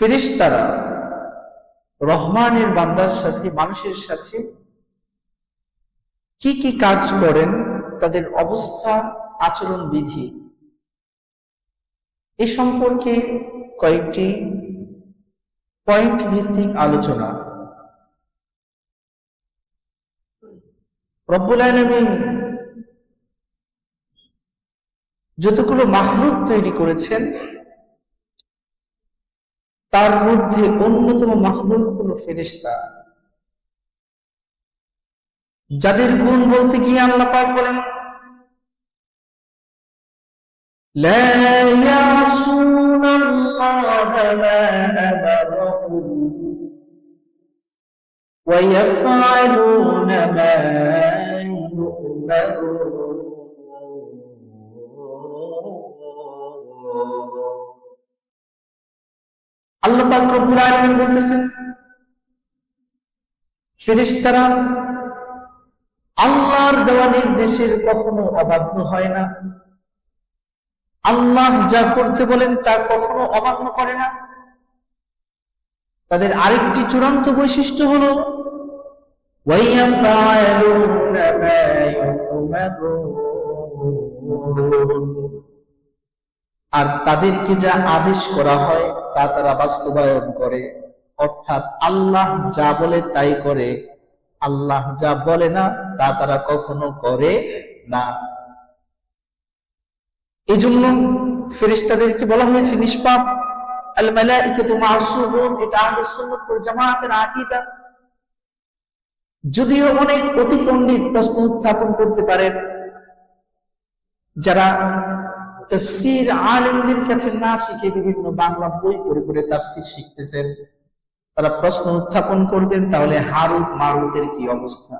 ফেরেশতারা রহমানের বান্দার সাথে, মানুষের সাথে কি কি কাজ করেন, তাদের অবস্থা, আচরণ বিধি, এ সম্পর্কে কয়েকটি পয়েন্ট ভিত্তিক আলোচনা। রব্বুল আলামিন যতগুলো মাখলুক তৈরি করেছেন তার মধ্যে অন্যতম মাখলুক হলো ফেরেশতা, যাদের গুণ বলতে গিয়ে আল্লাহ পাক বলেন লা ইয়াসুনাল্লাহা মা আমারাহুম ওয়া ইয়াফআলুনা মা ইউমারুন। আল্লাহ পাক রব্বুল আলামিন বলতেছেন ফেরেশতারা আল্লাহর দেওয়া নির্দেশের কখনো অবাধ্য হয় না, আল্লাহ যা করতে বলেন তা কখনো অমান্য করে না। তাদের আরেকটি চূড়ান্ত বৈশিষ্ট্য হলো ওয়াইয়াফআলুনা মা ইউমারুন, আর তাদেরকে যা আদেশ করা হয় তা তারা বাস্তবায়ন করে। অর্থাৎ আল্লাহ যা বলে তাই করে, আল্লাহ যা বলে না তা তারা কখনো করে না। এজন্য ফেরেশতাদেরকে বলা হয়েছে নিষ্পাপ। আল মালাইকাতু মাসুমুন, এটা আহলুস সুন্নাত ওয়াল জামাতের আকীদা। যদিও অনেক অতি পণ্ডিত প্রশ্ন উত্থাপন করতে পারেন, যারা তাফসীর আলেমদের কাছে না শিখে বিভিন্ন বাংলা বই পড়ে পড়ে তাফসীর শিখতেছেন, তারা প্রশ্ন উত্থাপন করবেন তাহলে হারুত মারুতের কি অবস্থা।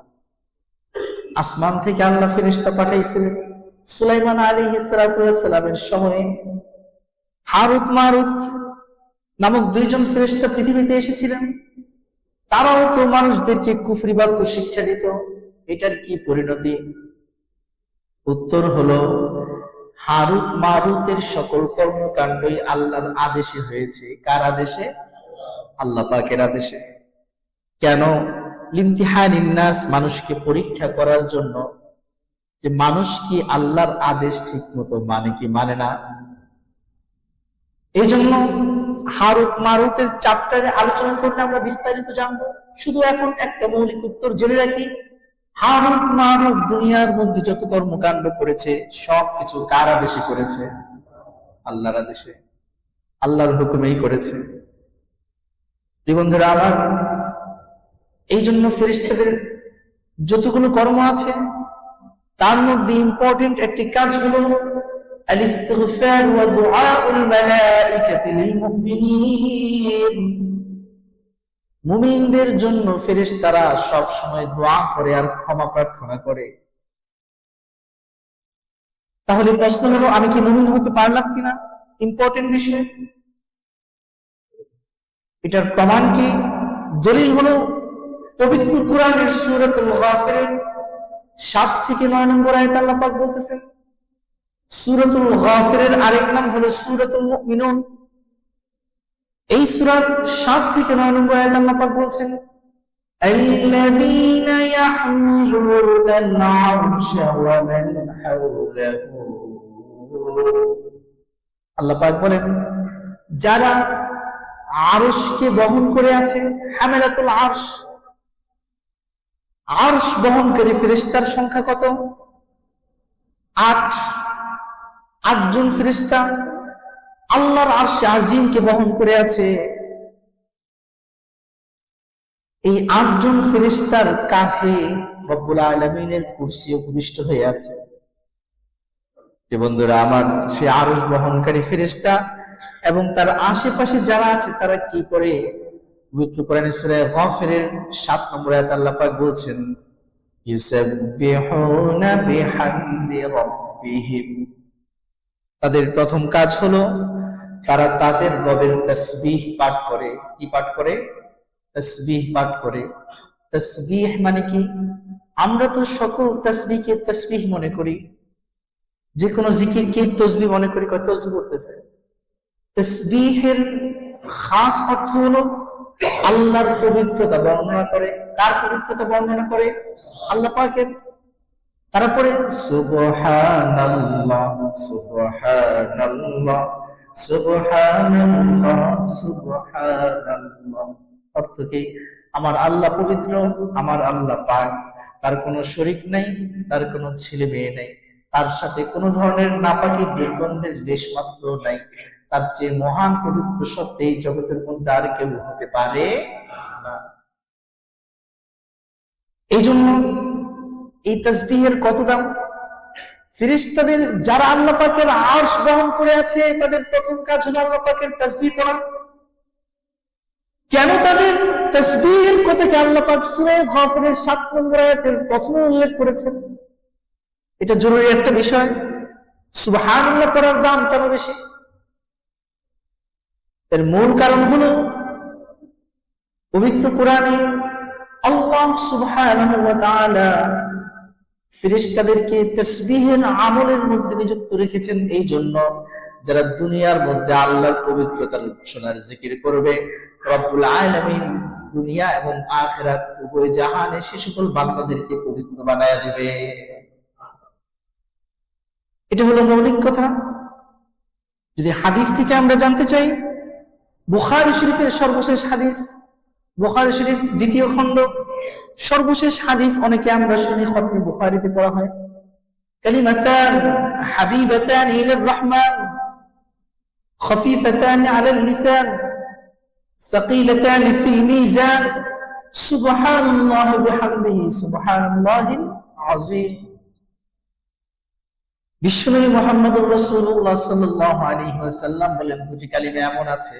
আসমান থেকে আল্লাহ ফেরেশতা পাঠাইছিলেন সুলাইমান আলাইহিস সালাতু ওয়াস সালামের সময়ে। হারুত মারুত নামক দুইজন ফেরেশতা পৃথিবীতে এসেছিলেন, তারাও তো মানুষদেরকে কুফরি বাক্য শিক্ষা দিত। এটার কি পরিণতি? উত্তর হলো হারুত মারুতের সকল কর্মকাণ্ডই আল্লাহর আদেশে হয়েছে। কার আদেশে? আল্লাহ পাকের আদেশে। কেন? লিমতিহানিন নাস, মানুষকে পরীক্ষা করার জন্য, যে মানুষ কি আল্লাহর আদেশ ঠিক মতো মানে কি মানে না। এই জন্য হারুত মারুতের চ্যাপ্টারে আলোচনা করলে আমরা বিস্তারিত জানবো। শুধু এখন একটা মৌলিক উত্তর জেনে রাখি, হারুত মারুত দুনিয়ার মধ্যে যত কর্মকাণ্ড করেছে সবকিছু কার আদেশে করেছে? আল্লাহর আদেশে, আল্লাহর হুকুমেই করেছে। বন্ধুরা আমার, এই জন্য ফেরেশতাদের যতগুলো কর্ম আছে তার মধ্যে ইম্পর্টেন্ট একটি কাজ হলো আল-ইস্তিগফার ওয়া দুআউল মালাইকাতি লিল মুমিনিন। মুমিনদের জন্য ফেরেশতারা সব সময় দোয়া করে আর ক্ষমা প্রার্থনা করে। তাহলে প্রশ্ন হলো, আমি কি মুমিন হতে পারলাম কিনা? ইম্পর্টেন্ট বিষয়। এটার প্রমাণ কি? দলিল হলো পবিত্র কোরআনের সূরাতুল গাফিরের 7 থেকে 9 নম্বর আয়াতে আল্লাহ পাক বলতেছেন, সূরাতুল গাফিরের আরেক নাম হলো সূরাতুল মুমিনুন। এই সূরার 7 থেকে 9 নম্বর আয়াতে আল্লাহ পাক বলছেন আল্লাযীনা ইয়াহমিলুনাল আরশা ওয়া মান হাওলাহু। আল্লাহ পাক বলেন যারা আরশকে বহন করে আছে, হামেলাতুল আরশ, আরশ বহনকারী ফেরেশতার সংখ্যা কত? 8 জন ফেরেশতা আল্লাহর আরশে আজিমকে বহন করে আছে। এই 8 জন ফেরেশতার কাঁধে রব্বুল আলামিনের কুরসি উপবিষ্ট হয়ে আছে। বন্ধুরা আমার, সে আরশ বহনকারী ফেরেশতা এবং তার আশেপাশে যারা আছে তারা কি করে? পবিত্র কোরআনের সূরা গাফিরের 7 নম্বর আয়াতে আল্লাহ পাক বলছেন ইউসাব্বিহুনা বিহামদি রাব্বিহিম। তাদের প্রথম কাজ হলো তারা তাদের রবের তাসবিহ পাঠ করে। কি পাঠ করে? তাসবিহ পাঠ করে। তাসবিহ মানে কি? আমরা তো সকল তাসবিহকে তাসবিহ মনে করি, যে কোনো জিকিরকে তসবিহ মনে করি, কয় তসবিহ করতেছে। তাসবিহের খাস অর্থ হলো আল্লাহর পবিত্রতা বর্ণনা করে। কার পবিত্রতা বর্ণনা করে? আল্লাহ পাকের। তারপরে সুবহানাল্লাহ সুবহানাল্লাহ সুবহানাল্লাহ সুবহানাল্লাহ। অর্থ কি? আমার আল্লাহ পবিত্র, আমার আল্লাহ পাক, তার কোনো শরীক নাই, তার কোনো ছেলে মেয়ে নেই, তার সাথে কোনো ধরনের নাপাকি দুর্গন্ধের লেশমাত্র নাই। তার চেয়ে মহান পবিত্র সত্য এই জগতের মধ্যে আর কেউ হতে পারে না। এই জন্য এই তাসবিহের কত দাম! ফেরেশতাদের যারা আল্লাহ পাকের আরশ বহন করে আছে, তাদের প্রথম কাজ হলো আল্লাহ পাকের তাসবিহ পড়া। কেন তাদের তাসবিহের কথাকে আল্লাহ পাক সূরা গাফিরের ৭ নম্বর আয়াতের প্রথমে উল্লেখ করেছেন? এটা জরুরি একটা বিষয়। সুবহানাল্লাহ পড়ার দাম কেন বেশি? এর মূল কারণ হলো পবিত্র কোরআনে আল্লাহ সুবহানাহু ওয়া তাআলা ফেরেশতাদেরকে তাসবিহের আমলের মধ্যে নিযুক্ত রেখেছেন এই জন্য, যারা দুনিয়ার মধ্যে আল্লাহর পবিত্রতার ঘোষণার জিকির করবে, রব্বুল আলামিন দুনিয়া এবং আখিরাত উভয় জাহানে সে সকল বান্দাদেরকে পবিত্র বানায়া দিবে। এটা হলো মৌলিক কথা। যদি হাদিস থেকে আমরা জানতে চাই, বুখারী শরীফের সর্বশেষ হাদিস, বুখারী শরীফ ২য় খণ্ড সর্বশেষ হাদিস, অনেকে আমরা শুনি খতমে বুখারীতে পড়া হয়, কালিমাতান হাবিবাতান ইলার রহমান খফিফাতান আলাল লিসান সাকিলাতান ফিল মিজান সুবহানাল্লাহি বিহামদিহি সুবহানাল্লাহিল আযীম। বিশ্বনবী মুহাম্মদুর রাসূলুল্লাহ সাল্লাল্লাহু আলাইহি ওয়াসাল্লাম বলেন, দুটি কালিমা এমন আছে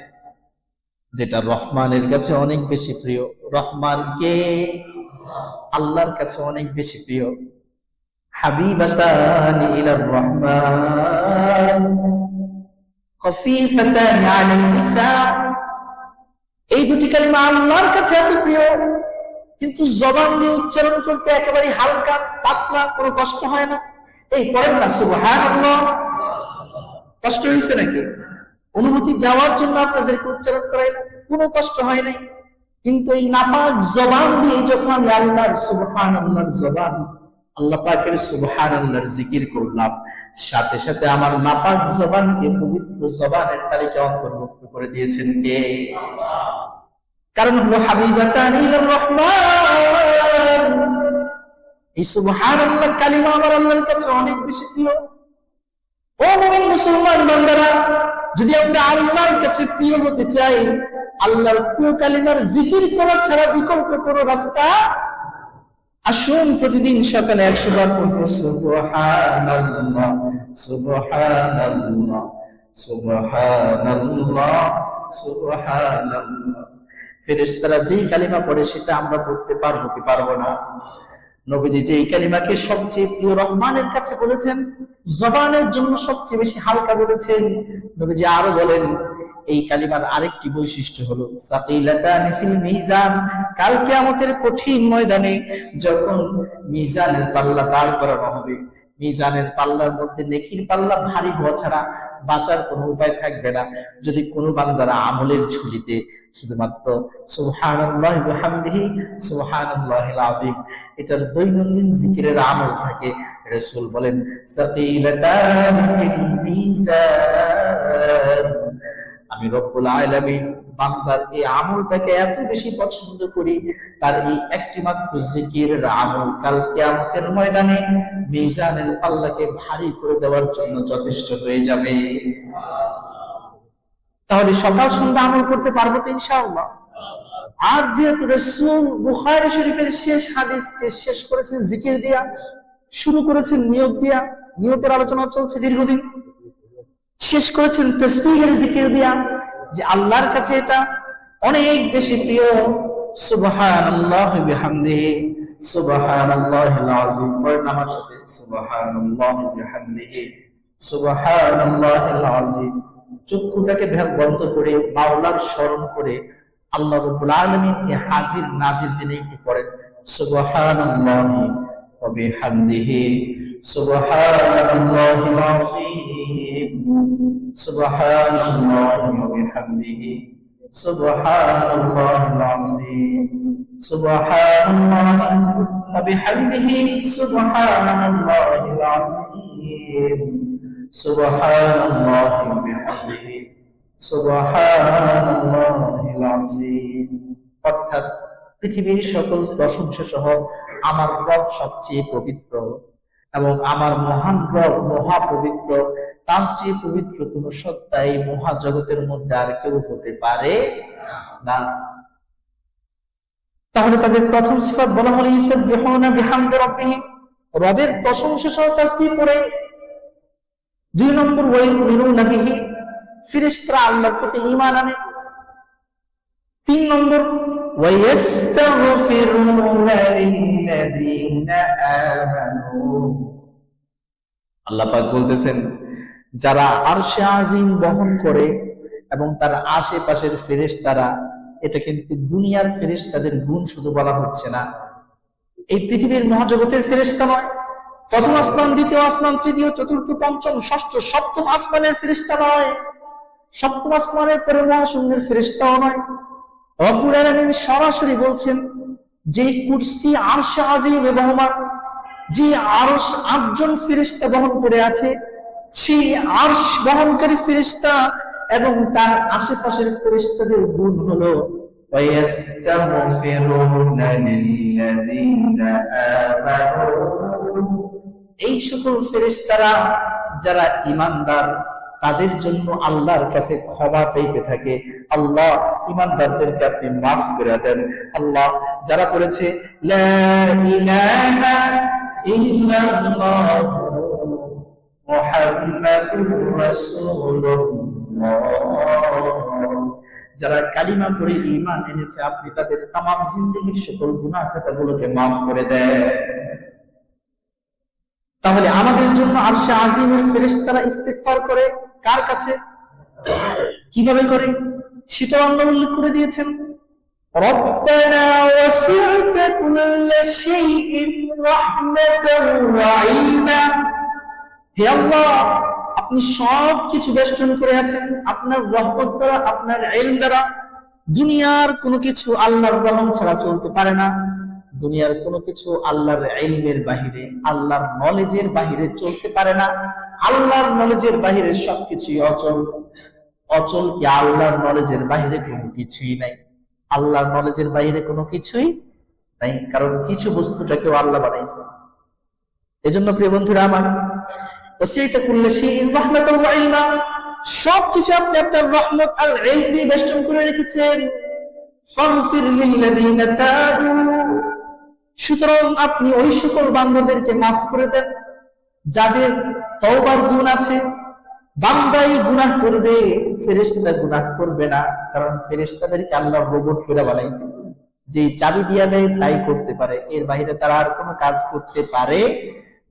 যেটা রহমানের কাছে অনেক বেশি প্রিয়। রহমান কে? আল্লাহর কাছে অনেক বেশি প্রিয়। হাবিবাতানি ইলার রহমান খফিফাতানি আলাল লিসান। এই দুটি কালিমা আল্লাহর কাছে এত প্রিয়, কিন্তু জবান দিয়ে উচ্চারণ করতে একেবারে হালকা পাতলা, কোনো কষ্ট হয় না। এই পড়েন না সুবহানাল্লাহ, কষ্ট হয়েছে নাকি? অনুমতি দেওয়ার জন্য আপনাদেরকে উচ্চারণ করাইলাম, কোনো কষ্ট হয় নাই। কিন্তু এই নাপাক জবান দিয়ে যখন আমি আল্লাহর সুবহানাল্লাহর জবান, আল্লাহ পাকের সুবহানাল্লাহর জিকির করলাম, সাথে সাথে আমার নাপাক জবানকে পবিত্র জবানের তালিকায় অন্তর্ভুক্ত করে দিয়েছেন কে? কারণ হলো হাবিবাতানি ইলার রহমান। এই সুবহানাল্লাহ কালিমা আমার আল্লাহর কাছে অনেক বেশি প্রিয়। ও মুমিন মুসলমান বান্দারা, যদি আমরা আল্লাহর কাছে প্রিয় হতে চাই, আল্লাহর প্রিয় কালিমার জিকির করা ছাড়া বিকল্প কোনো রাস্তা। আসুন প্রতিদিন সকালে ১০০ বার পড়ব সুবহানাল্লাহ সুবহানাল্লাহ সুবহানাল্লাহ সুবহানাল্লাহ। ফেরেশতারা যেই কালিমা পড়ে সেটা আমরা পড়তে পারবো কি পারবো না? নবীজি যে এই কালিমাকে সবচেয়ে প্রিয় রহমানের কাছে বলেছেন, জবানের জন্য সবচেয়ে বেশি হালকা বলেছেন। নবীজি আরো বলেন, এই কালিমার আরেকটি বৈশিষ্ট্য হলো সাকিলাতান ফিল মিজান। কাল কিয়ামতের কঠিন ময়দানে যখন মিজানের পাল্লা দাঁড় করানো হবে, মিজানের পাল্লার মধ্যে নেকির পাল্লা ভারী হওয়া ছাড়া বাঁচার কোনো উপায় থাকবে না। যদি কোনো বান্দারা আমলের ঝুলিতে শুধুমাত্র সুবহানাল্লাহি ওয়া বিহামদিহি সুবহানাল্লাহিল আযীম এটার দৈনন্দিন জিকিরের আমল থাকে, রাসূল বলেন সাকিলাতান ফিল মিজান। আমি রব্বুল আলামিন বান্দার এই আমলটাকে এত বেশি পছন্দ করি, তার এই একটি মাত্র জিকিরের আমল কাল কিয়ামতের ময়দানে মিজানের পাল্লাকে ভারী করে দেওয়ার জন্য যথেষ্ট হয়ে যাবে। তাহলে সকাল সন্ধ্যা আমল করতে পারবো তো ইনশাআল্লাহ। আর যেহেতু রাসূল বুখারী শরীফের শেষ হাদিসকে শেষ করেছেন জিকির দিয়া, শুরু করেছেন নিয়ত দিয়া, নিয়তের আলোচনা চলছে দীর্ঘদিন, শেষ করেছেন তাসবিহের জিকির দিয়া, যে আল্লাহর কাছে এটা অনেক বেশি প্রিয়। সুবহানাল্লাহি বিহামদিহি সুবহানাল্লাহিল আযীম। পড়েন আমার সাথে সুবহানাল্লাহি বিহামদিহি সুবহানাল্লাহিল আযীম। চক্ষুটাকে বন্ধ করে মাওলার স্মরণ করে আল্লাহ রাব্বুল আলামিনকে হাজির নাজির জেনে একটু পড়েন সুবহানাল্লাহি ওয়া বিহামদিহি সুবহানাল্লাহিল আযীম সুবহানাল্লাহি ওয়া বিহামদিহি সুবহানাল্লাহিল আযীম, সুবহানাল্লাহি ওয়া বিহামদিহি, সুবহানাল্লাহিল আযীম, সুবহানাল্লাহি ওয়া বিহামদিহি, সুবহানাল্লাহিল আযীম। অর্থাৎ পৃথিবীর সকল প্রশংসা সহ আমার রব সবচেয়ে পবিত্র এবং আমার মহান রব মহাপবিত্র। তার চেয়ে পবিত্র কোন সত্তা এই মহাজগতের মধ্যে আর কেউ হতে পারে না। তাহলে তাদের প্রথম সিফাত বলা হলো ইউসাব্বিহুনা বিহামদি রাব্বিহিম, রবের প্রশংসা সহ তাসবিহ করে। 2 নম্বর ওয়া ইউমিনুনা বিহি, ফেরেশতারা আল্লাহর প্রতি ঈমান আনে। 3 নম্বর ওয়া ইস্তাগফিরুনা লিল্লাযীনা আমানু, আল্লাহ পাক বলতেছেন যারা আরশে আজিম বহন করে এবং তার আশেপাশের ফেরেশতারা, এটা কিন্তু দুনিয়ার ফেরেশতাদের গুণ শুধু বলা হচ্ছে না, এই পৃথিবীর মহাজগতের ফেরেশতা নয়, প্রথম আসমান, দ্বিতীয় আসমান, তৃতীয়, চতুর্থ, পঞ্চম, ষষ্ঠ, সপ্তম আসমানের ফেরেশতা নয়, সপ্তম আসমানের পরে মহাশূন্যের ফেরেশতাও নয়। রব্বুল আলামিন সরাসরি বলছেন যে কুরসি আরশে আজিম বহমান, যে আরশ 8 জন ফেরেশতা বহন করে আছে, সেই আরশ বহনকারী ফেরেশতা এবং তার আশেপাশের ফেরেশতাদের গুণ হলো ওয়ায়াস্তাগফিরুনা লিল্লাযীনা আমানু, এই সকল ফেরেশতারা যারা ঈমানদার তাদের জন্য আল্লাহর কাছে ক্ষমা চাইতে থাকে। আল্লাহ ঈমানদারদেরকে আপনি মাফ করে দেন। আল্লাহ যারা করেছে লা ইলাহা ইল্লাল্লাহ মুহাম্মাদুর রাসূলুল্লাহ, যারা কালিমা পড়ে ঈমান এনেছে আপনি তাদের তামাম জিন্দেগীর সকল গুনাহ খাতাগুলোকে মাফ করে দেন। তাহলে আমাদের জন্য আরশে আজিমের ফেরেশতারা ইস্তিগফার করে কার কাছে, কিভাবে করে সেটা আল্লাহ উল্লেখ করে দিয়েছেন। রব্বানা ওয়াসি'তা কুল্লা শাইইন রাহমাতান ওয়া ইলমা, হে আল্লাহ আপনি সব কিছু বেষ্টন করে আছেন আপনার রহমত দ্বারা, আপনার ইলম দ্বারা। দুনিয়ার কোনো কিছু আল্লাহর রহম ছাড়া চলতে পারে না, দুনিয়ার কোনো কিছু আল্লাহর ইলমের বাহিরে, আল্লাহর নলেজের বাহিরে চলতে পারে না। আল্লাহর নলেজের বাহিরে সবকিছুই অচল। অচল কি আল্লাহর নলেজের বাহিরে কোনো কিছুই নাই, আল্লাহর নলেজের বাহিরে কোনো কিছুই নাই, কারণ কিছু বস্তুটাকেও আল্লাহ বানাইছে। এজন্য প্রিয় বন্ধুরা আমার, ওয়াসি'তা কুল্লা শাইইন রাহমাতান ওয়া ইলমা, সবকিছু আপনি আপনার রহমত আর ইলম দিয়ে বেষ্টন করে রেখেছেন। ফাগফির লিল্লাযীনা তাবু, সুতরাং আপনি ওই সকল বান্দাদেরকে মাফ করে দেন যাদের তওবার গুণ আছে। বান্দাই গুনাহ করবে, ফেরেশতা গুনাহ করবে না, কারণ ফেরেশতাদেরকে আল্লাহ রোবট করে বানাইছে, যে চাবি দিয়া দেয় তাই করতে পারে, এর বাইরে তারা আর কোনো কাজ করতে পারে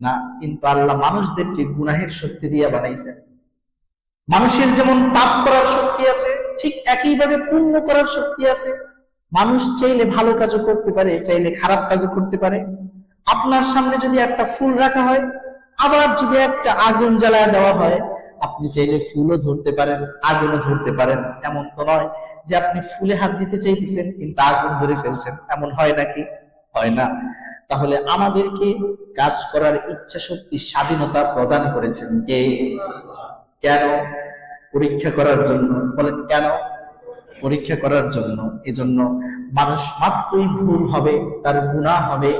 না। কিন্তু আল্লাহ মানুষদেরকে গুনাহের শক্তি দিয়ে বানাইছেন। মানুষের যেমন পাপ করার শক্তি আছে, ঠিক একইভাবে পুণ্য করার শক্তি আছে। মানুষ চাইলে ভালো কাজও করতে পারে, চাইলে খারাপ কাজও করতে পারে। আপনার সামনে যদি একটা ফুল রাখা হয়, আবার যদি একটা আগুন জ্বালায় দেওয়া হয়, আপনি চাইলে ফুলও ধরতে পারেন, আগুনও ধরতে পারেন। এমন তো নয় যে আপনি ফুলে হাত দিতে চাইতেছেন কিন্তু আগুন ধরে ফেলছেন, এমন হয় নাকি? হয় না। তাহলে আমাদেরকে কাজ করার ইচ্ছা শক্তি, স্বাধীনতা প্রদান করেছেন কে? কেন? পরীক্ষা করার জন্য। বলেন কেন? পরীক্ষা করার জন্য। এজন্য মানুষ মাত্রই ভুল হবে, তার গুনাহ হবে,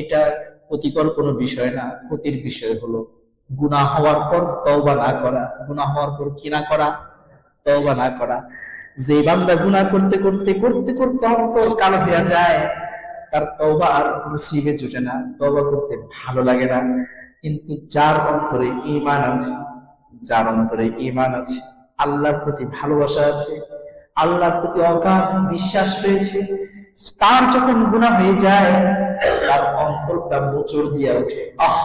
এটা ক্ষতিকর কোনো বিষয় না। ক্ষতির বিষয় হলো গুনাহ হওয়ার পর তওবা না করা। গুনাহ হওয়ার পর কি না করা? তওবা না করা। যে বান্দা গুনাহ করতে করতে করতে করতে অন্তর কালো হয়ে যায়, তার তওবা আর নসিবে জুটে না, তওবা করতে ভালো লাগে না। কিন্তু যার অন্তরে ঈমান আছে, যার অন্তরে ঈমান আছে, আল্লাহর প্রতি ভালোবাসা আছে, আল্লাহর প্রতি অগাধ বিশ্বাস রয়েছে, তার যখন গুনাহ হয়ে যায় তার অন্তরটা মোচড় দিয়ে ওঠে, আহ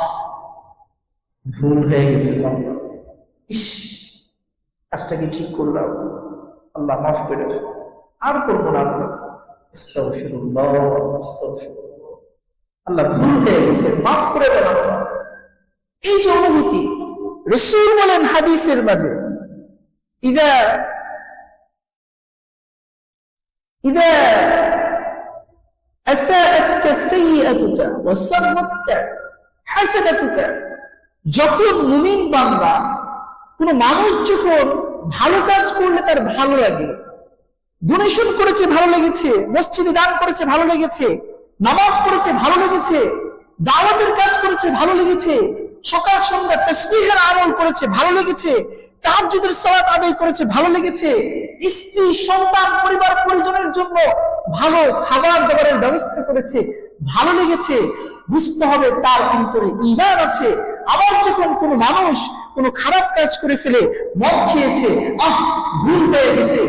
ভুল হয়ে গেছে, ইস কাজটা কি ঠিক করলাম, আল্লাহ মাফ করে দেন, আর করবো না, আস্তাগফিরুল্লাহ, আস্তাগফিরুল্লাহ, আল্লাহ ভুল হয়ে গেছে, মাফ করে দেন আল্লাহ। এই যে অনুভূতি, রাসূল বলেন হাদিসের মাঝে, ইদা ইযা আসাআতকা সাইয়্যাতুকা ওয়া সাররাতকা হাসানাতুকা, যখন মুমিন বান্দা, কোন মানুষ যখন ভালো কাজ করলে তার ভালো লাগে, ডোনেশন করেছে ভালো লেগেছে, মসজিদে দান করেছে ভালো লেগেছে, নামাজ পড়েছে ভালো লেগেছে, দাওয়াতের কাজ করেছে ভালো লেগেছে, সকাল সন্ধ্যা তাসবিহের আমল করেছে ভালো লেগেছে, তাহাজ্জুদের সালাত আদায় করেছে ভালো লেগেছে, স্ত্রী সন্তান পরিবার পরিজনের জন্য ভালো খাবার দাবারের ব্যবস্থা করেছে ভালো লেগেছে, বুঝতে হবে তার অন্তরে ঈমান আছে। আবার যখন কোনো মানুষ কোনো খারাপ কাজ করে ফেলে, মদ খেয়েছে, ভুল হয়ে গেছে,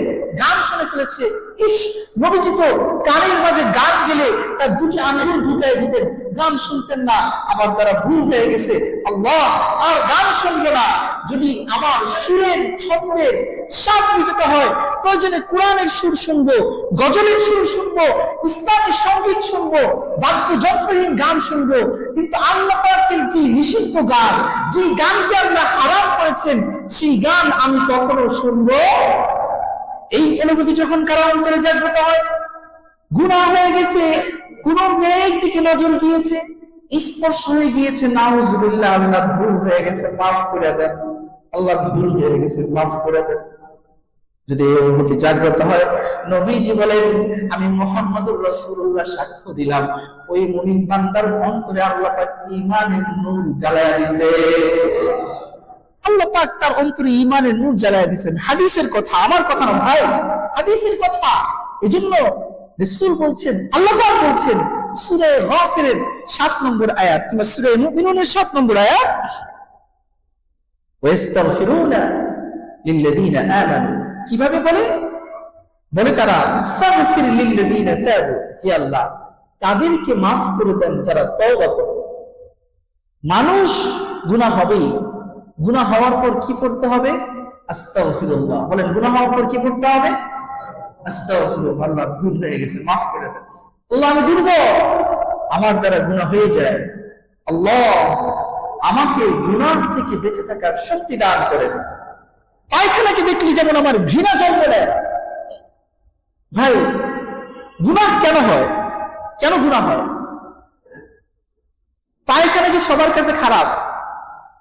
গান শুনে ফেলেছে, ইস নবীজি তো কানের মাঝে গান গেলে তার দুটি আঙ্গুল ঢুকাই দিতেন, গান শুনতেন না, আবার তারা ভুল হয়ে গেছে, আল্লাহ আর গান শুনবো না, যদি আমার সুরের ছন্দের স্বাদ মিটাতে হয় প্রয়োজনে কোরআনের সুর শুনবো, গজলের সুর শুনবো, ইসলামী সঙ্গীত শুনবো, বাদ্যযন্ত্রহীন গান শুনবো, কিন্তু আল্লাহ পাকের যে নিষিদ্ধ গান, যে গানকে আল্লাহ হারাম করেছেন, সেই গান আমি কখনো শুনবো। এই অনুভূতি যখন কারো অন্তরে জাগ্রত হয়, গুনাহ হয়ে গেছে, কোন মেয়ের দিকে নজর গিয়েছে, স্পর্শ হয়ে গিয়েছে, নাউজুবিল্লাহ, আল্লাহ ভুল হয়ে গেছে মাফ করে দেন, আল্লাহ ভুল হয়ে গেছে মাফ করে দেন, যদি এই অনুভূতি জাগ্রত হয়, নবীজি বলেন আমি মুহাম্মদুর রাসূলুল্লাহ সাক্ষ্য দিলাম, ওই মুমিন বান্দার অন্তরে আল্লাহ পাক ঈমানের নূর জ্বালায়া দিয়েছে। আল্লাহ পাক তার অন্তরে ঈমানের নূর জ্বালায়া দিয়েছেন। হাদিসের কথা, আমার কথা না ভাই, হাদিসের কথা। এজন্য রাসূল বলছেন, আল্লাহ পাক বলছেন সূরা গাফিরের 7 নম্বর আয়াত কিংবা সূরা মুমিনুনের 7 নম্বর আয়াত, ওয়াস্তাগফিরুনা লিল্লাযীনা আমানু, কিভাবে বলে? বলে তারা ফাগফির লিল্লাযীনা তাবু, হে আল্লাহ তাদেরকে মাফ করে দেন যারা তওবা করে। মানুষ গুনাহ হবেই, গুনাহ হওয়ার পর কি করতে হবে? আস্তাগফিরুল্লাহ। বলেন গুনাহ হওয়ার পর কি করতে হবে? আস্তাগফিরুল্লাহ, আল্লাহ ভুল হয়ে গেছে মাফ করে দেন, আল্লাহ আমি দুর্বল, আমার দ্বারা গুনাহ হয়ে যায়, আল্লাহ আমাকে গুনাহ থেকে বেঁচে থাকার শক্তি দান করে দেন। পায়খানাকে দেখলি যেমন আমার ঘৃণা জন্ম নেয়। ভাই গুনাহ কেন হয়? কেন গুনাহ হয়? পায়খানা কি সবার কাছে খারাপ?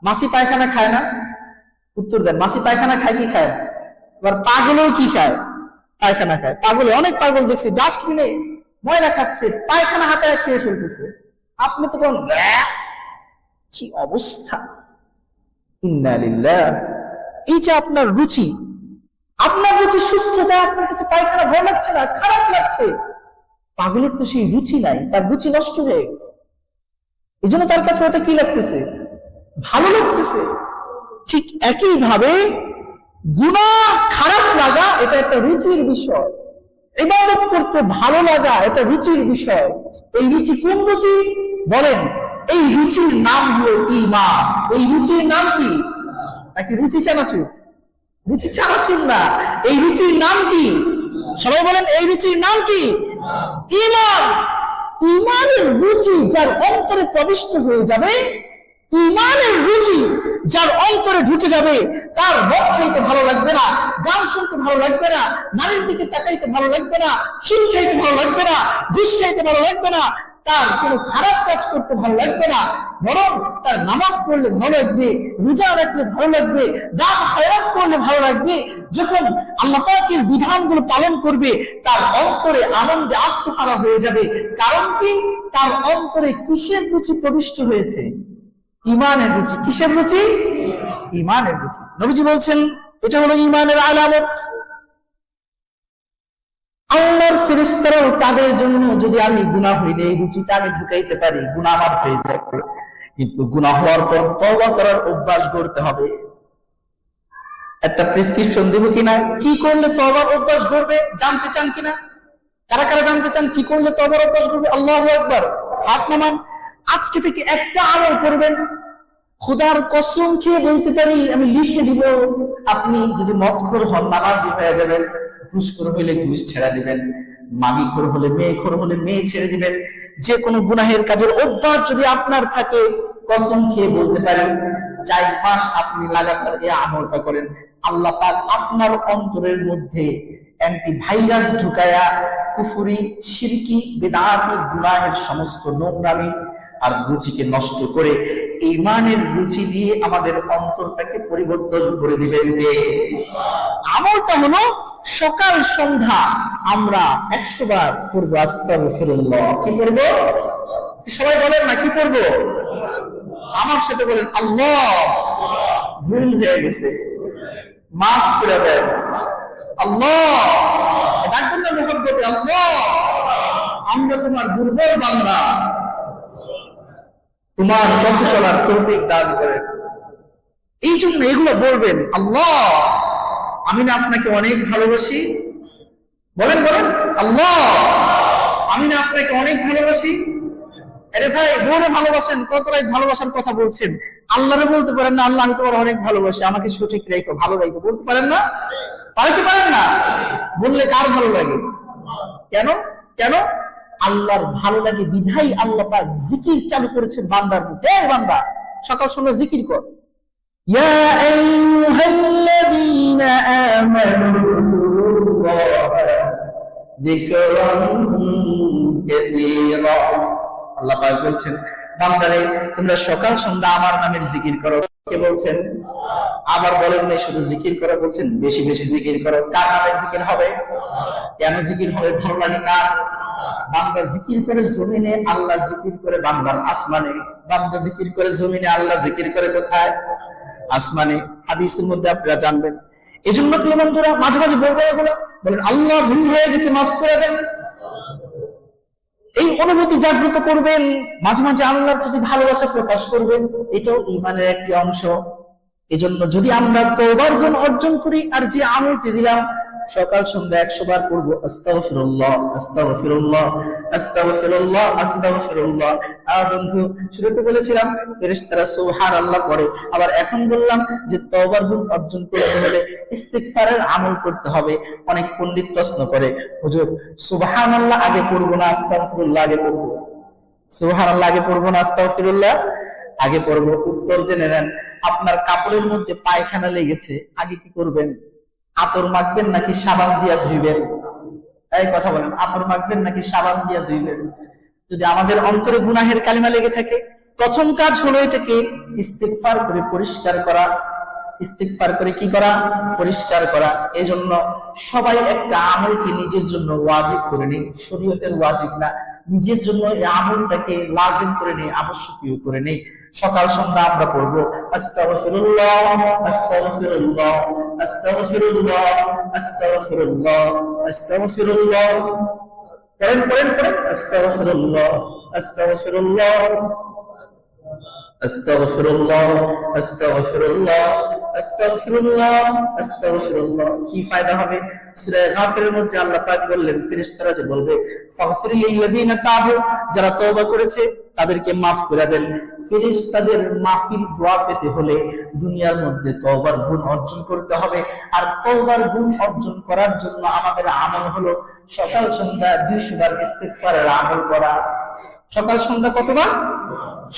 মাসি পায়খানা খায় না? উত্তর দেন, মাসি পায়খানা খায় কি খায়? এবার পাগলও কি খায়? পায়খানা খায়। পাগলে, অনেক পাগল দেখছি ডাস্টবিনে ময়লা খাচ্ছে, পায়খানা হাতে খেয়ে ফেলতেছে। আপনি তো কোন কি অবস্থা! ইন্না লিল্লাহ। এই যে আপনার রুচি, আপনার রুচি সুস্থতা, আপনার কাছে পায়খানা ভালো লাগছে না, খারাপ লাগছে। পাগলের তো সেই রুচি নাই, তার রুচি নষ্ট হয়ে গেছে, এই জন্য তার কাছে ওটা কি লাগতেছে? ভালো লাগতেছে। ঠিক একই ভাবে গুনাহ খারাপ লাগা এটা একটা রুচির বিষয়, ইবাদত করতে ভালো লাগা এটা রুচির বিষয়। এই রুচি কোন রুচি বলেন? এই রুচির নাম হলো ঈমান। এই রুচির নাম কি? নাকি রুচি চানাচুর? রুচি চানাচুর না, এই রুচির নাম কি? সবাই বলেন, এই রুচির নাম কি? ঈমান। ঈমানের রুচি যার অন্তরে প্রবিষ্ট হয়ে যাবে, ঈমানের রুচি যার অন্তরে ঢুকে যাবে, তার মদ খাইতে ভালো লাগবে না, গান শুনতে ভালো লাগবে না, নারীর দিকে তাকাইতে ভালো লাগবে না, সুদ খাইতে ভালো লাগবে না, ঘুষ খাইতে ভালো লাগবে না, তার কোনো খারাপ কাজ করতে ভালো লাগবে না, বরং তার নামাজ পড়লে ভালো লাগবে, রোজা রাখলে ভালো লাগবে, দান খয়রাত করলে ভালো লাগবে। যখন আল্লাহ পাকের বিধানগুলো পালন করবে, তার অন্তরে আনন্দে আত্মহারা হয়ে যাবে। কারণ কি? তার অন্তরে কিসের রুচি প্রবিষ্ট হয়েছে? ঈমানের রুচি। কিসের রুচি? ঈমানের রুচি। নবীজি বলছেন এটা হলো ঈমানের আলামত। আল্লাহর ফেরেশতারাও তাদের জন্য, যদি আমি গুনাহ হইলে এই রুচিটা আমি ঢুকাইতে পারি, গুনাহ আমার হয়ে যায়, কিন্তু গুনাহ হওয়ার পর তওবা করার অভ্যাস গড়তে হবে। একটা প্রেসক্রিপশন দেব কিনা, কি করলে তওবার অভ্যাস গড়বে, জানতে চান কিনা? কারা কারা জানতে চান কি করলে তওবার অভ্যাস গড়বে? আল্লাহু আকবার, হাত নামান। আজকে থেকে একটা আমল করবেন, খোদার কসম খেয়ে বলতে পারি, আমি লিখে দিব, আপনি যদি মদখোর হন নামাজি হয়ে যাবেন, ঘুষখোর হইলে ঘুষ ছেড়ে দিবেন, মাগিখোর হলে মেয়েখোর হলে মেয়ে ছেড়ে দিবেন। যে কোনো গুনাহের কাজের অভ্যাস যদি আপনার থাকে, কসম খেয়ে বলতে পারেন 4 মাস আপনি লাগাতার এই আমলটা করেন, আল্লাহ পাক আপনার অন্তরের মধ্যে অ্যান্টিভাইরাস ঢুকায়া কুফরি, শিরকি, বিদআতি, গুনাহের সমস্ত নোংরামি আর রুচিকে নষ্ট করে ঈমানের রুচি দিয়ে আমাদের অন্তরটাকে পরিবর্তন করে দিবেন। আমলটা হলো সকাল সন্ধ্যা আমরা 100 বার পড়বো আস্তাগফিরুল্লাহ। কি করবো? সবাই বলেন না, কি করবো? আমার সাথে বলেন, আল্লাহ ভুল হয়ে গেছে, মাফ করে দেন। আল্লাহ ডাকবেন না মুহাব্বতে, আল্লাহ আমরা তোমার দুর্বল বান্দা, তোমার পথ চলার তৌফিক দান করেন। এই জন্য এগুলো বলবেন। আল্লাহ আমি না আপনাকে অনেক ভালোবাসি, বলেন বলেন, আল্লাহ আমি না আপনাকে অনেক ভালোবাসি। আরে ভাই, বড় ভালোবাসেন, কতটাই ভালোবাসার কথা বলছেন। আল্লাহরে বলতে পারেন না, আল্লাহ আমি তোমার অনেক ভালোবাসি, আমাকে সঠিক রেখো, ভালো রেখো, বলতে পারেন না? পারতে পারেন না? বললে কার ভালো লাগে? কেন? কেন? আল্লাহর ভালো লাগে বিধাই আল্লাহ পাক জিকির চালু করেছেন বান্দার মধ্যে। এই বান্দা, সকাল সন্ধ্যা জিকির কর। ইয়া আইয়ুহাল্লাযীনা আমানু যিকরান কাসীরা। আল্লাহ পাক বলছেন, বান্দারে তোমরা সকাল সন্ধ্যা আমার নামের জিকির করো। কে বলছেন? আবার বলেন নাই শুধু জিকির করো, বলছেন বেশি বেশি জিকির করো। কার নামের জিকির হবে? কেন জিকির হবে? ভালো লাগে কার? বান্দা জিকির করে জমিনে, আল্লাহ জিকির করে বান্দার আসমানে। বান্দা জিকির করে জমিনে, আল্লাহ জিকির করে কোথায়? আসমানে। হাদিসের মধ্যে আপনারা জানবেন। এই জন্য প্রিয় বন্ধুরা, মাঝে মাঝে বলবো এগুলো, বলেন আল্লাহ ভুল হয়ে গেছে, মাফ করে দেন। এই অনুভূতি জাগ্রত করবেন, মাঝে মাঝে আল্লাহর প্রতি ভালোবাসা প্রকাশ করবেন। এটাও ঈমানের একটি অংশ। এজন্য যদি আমরা তওবার গুণ অর্জন করি, আর যে আমলটি দিলাম সকাল সন্ধ্যা 100 বার পড়ব আস্তাগফিরুল্লাহ আস্তাগফিরুল্লাহ আস্তাগফিরুল্লাহ আস্তাগফিরুল্লাহ। আর বন্ধু, শুরুতে বলেছিলাম ফেরেশতারা সুবহানাল্লাহ পড়ে, আবার এখন বললাম যে তওবার গুণ অর্জন করতে হলে ইস্তিগফারের আমল করতে হবে। অনেক পণ্ডিত প্রশ্ন করে, হুজুর সুবহানাল্লাহ আগে পড়বো না আস্তাগফিরুল্লাহ আগে পড়বো? সুবহানাল্লাহ আগে পড়বো না আস্তাগফিরুল্লাহ আগে পড়বো? উত্তর জেনে নেন। আপনার কাপড়ের মধ্যে পায়খানা লেগেছে, আগে কি করবেন? আতর মাখবেন নাকি সাবান দিয়া ধুইবেন? এই কথা বলেন, আতর মাখবেন নাকি সাবান দিয়া ধুইবেন? যদি আমাদের অন্তরে গুনাহের কালিমা লেগে থাকে, প্রথম কাজ হলো এটাকে ইস্তিগফার করে পরিষ্কার করা। ইস্তিগফার করে কি করা? পরিষ্কার করা। এই জন্য সবাই একটা আমলকে নিজের জন্য ওয়াজিব করে নেই, শরীয়তের ওয়াজিব না, নিজের জন্য এই আমলটাকে লাজিম করে নেই, আবশ্যকীয় করে নেই। সকাল সন্ধ্যা আমরা পড়বো আস্তাগফিরুল্লাহ আস্তাগফিরুল্লাহ আস্তাগফিরুল্লাহ আস্তাগফিরুল্লাহ আস্তাগফিরুল্লাহ। পড়েন পড়েন পড়েন, আস্তাগফিরুল্লাহ আস্তাগফিরুল্লাহ আস্তাগফিরুল্লাহ আস্তাগফিরুল্লাহ আস্তাগফিরুল্লাহ আস্তাগফিরুল্লাহ। কি ফায়দা হবে? সূরা গাফিরের মধ্যে আল্লাহ পাক বললেন, ফেরেশতারা যে বলবে ফাগফির লিল্লাযিনা তাবু, যারা তওবা করেছে তাদেরকে মাফ করে দেন। ফেরেশতাদের মাফির দোয়া পেতে হলে দুনিয়ার মধ্যে তওবার গুণ অর্জন করতে হবে। আর তওবার গুণ অর্জন করার জন্য আমাদের আমল হলো সকাল সন্ধ্যা 200 বার ইস্তিগফারের আমল করা। সকাল সন্ধ্যা কতবার?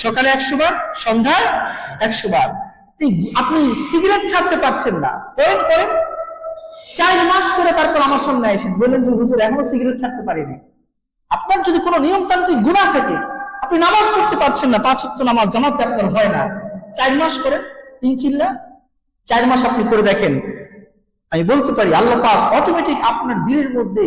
সকালে 100 বার, সন্ধ্যায় 100 বার। আপনি সিগারেট ছাড়তে পারছেন না, পরেন পরেন 4 মাস করে তারপর আমার সামনে আসেন, বললেন যে হুজুর এখনো সিগারেট ছাড়তে পারিনি। আপনার যদি কোনো নিয়মতান্ত্রিক গুনাহ থাকে, আপনি নামাজ পড়তে পারছেন না, 5 ওয়াক্ত নামাজ জামাতে আপনার হয় না, 4 মাস করে 3 চিল্লা 4 মাস আপনি করে দেখেন। আমি বলতে পারি আল্লাহ পাক অটোমেটিক আপনার দিলের মধ্যে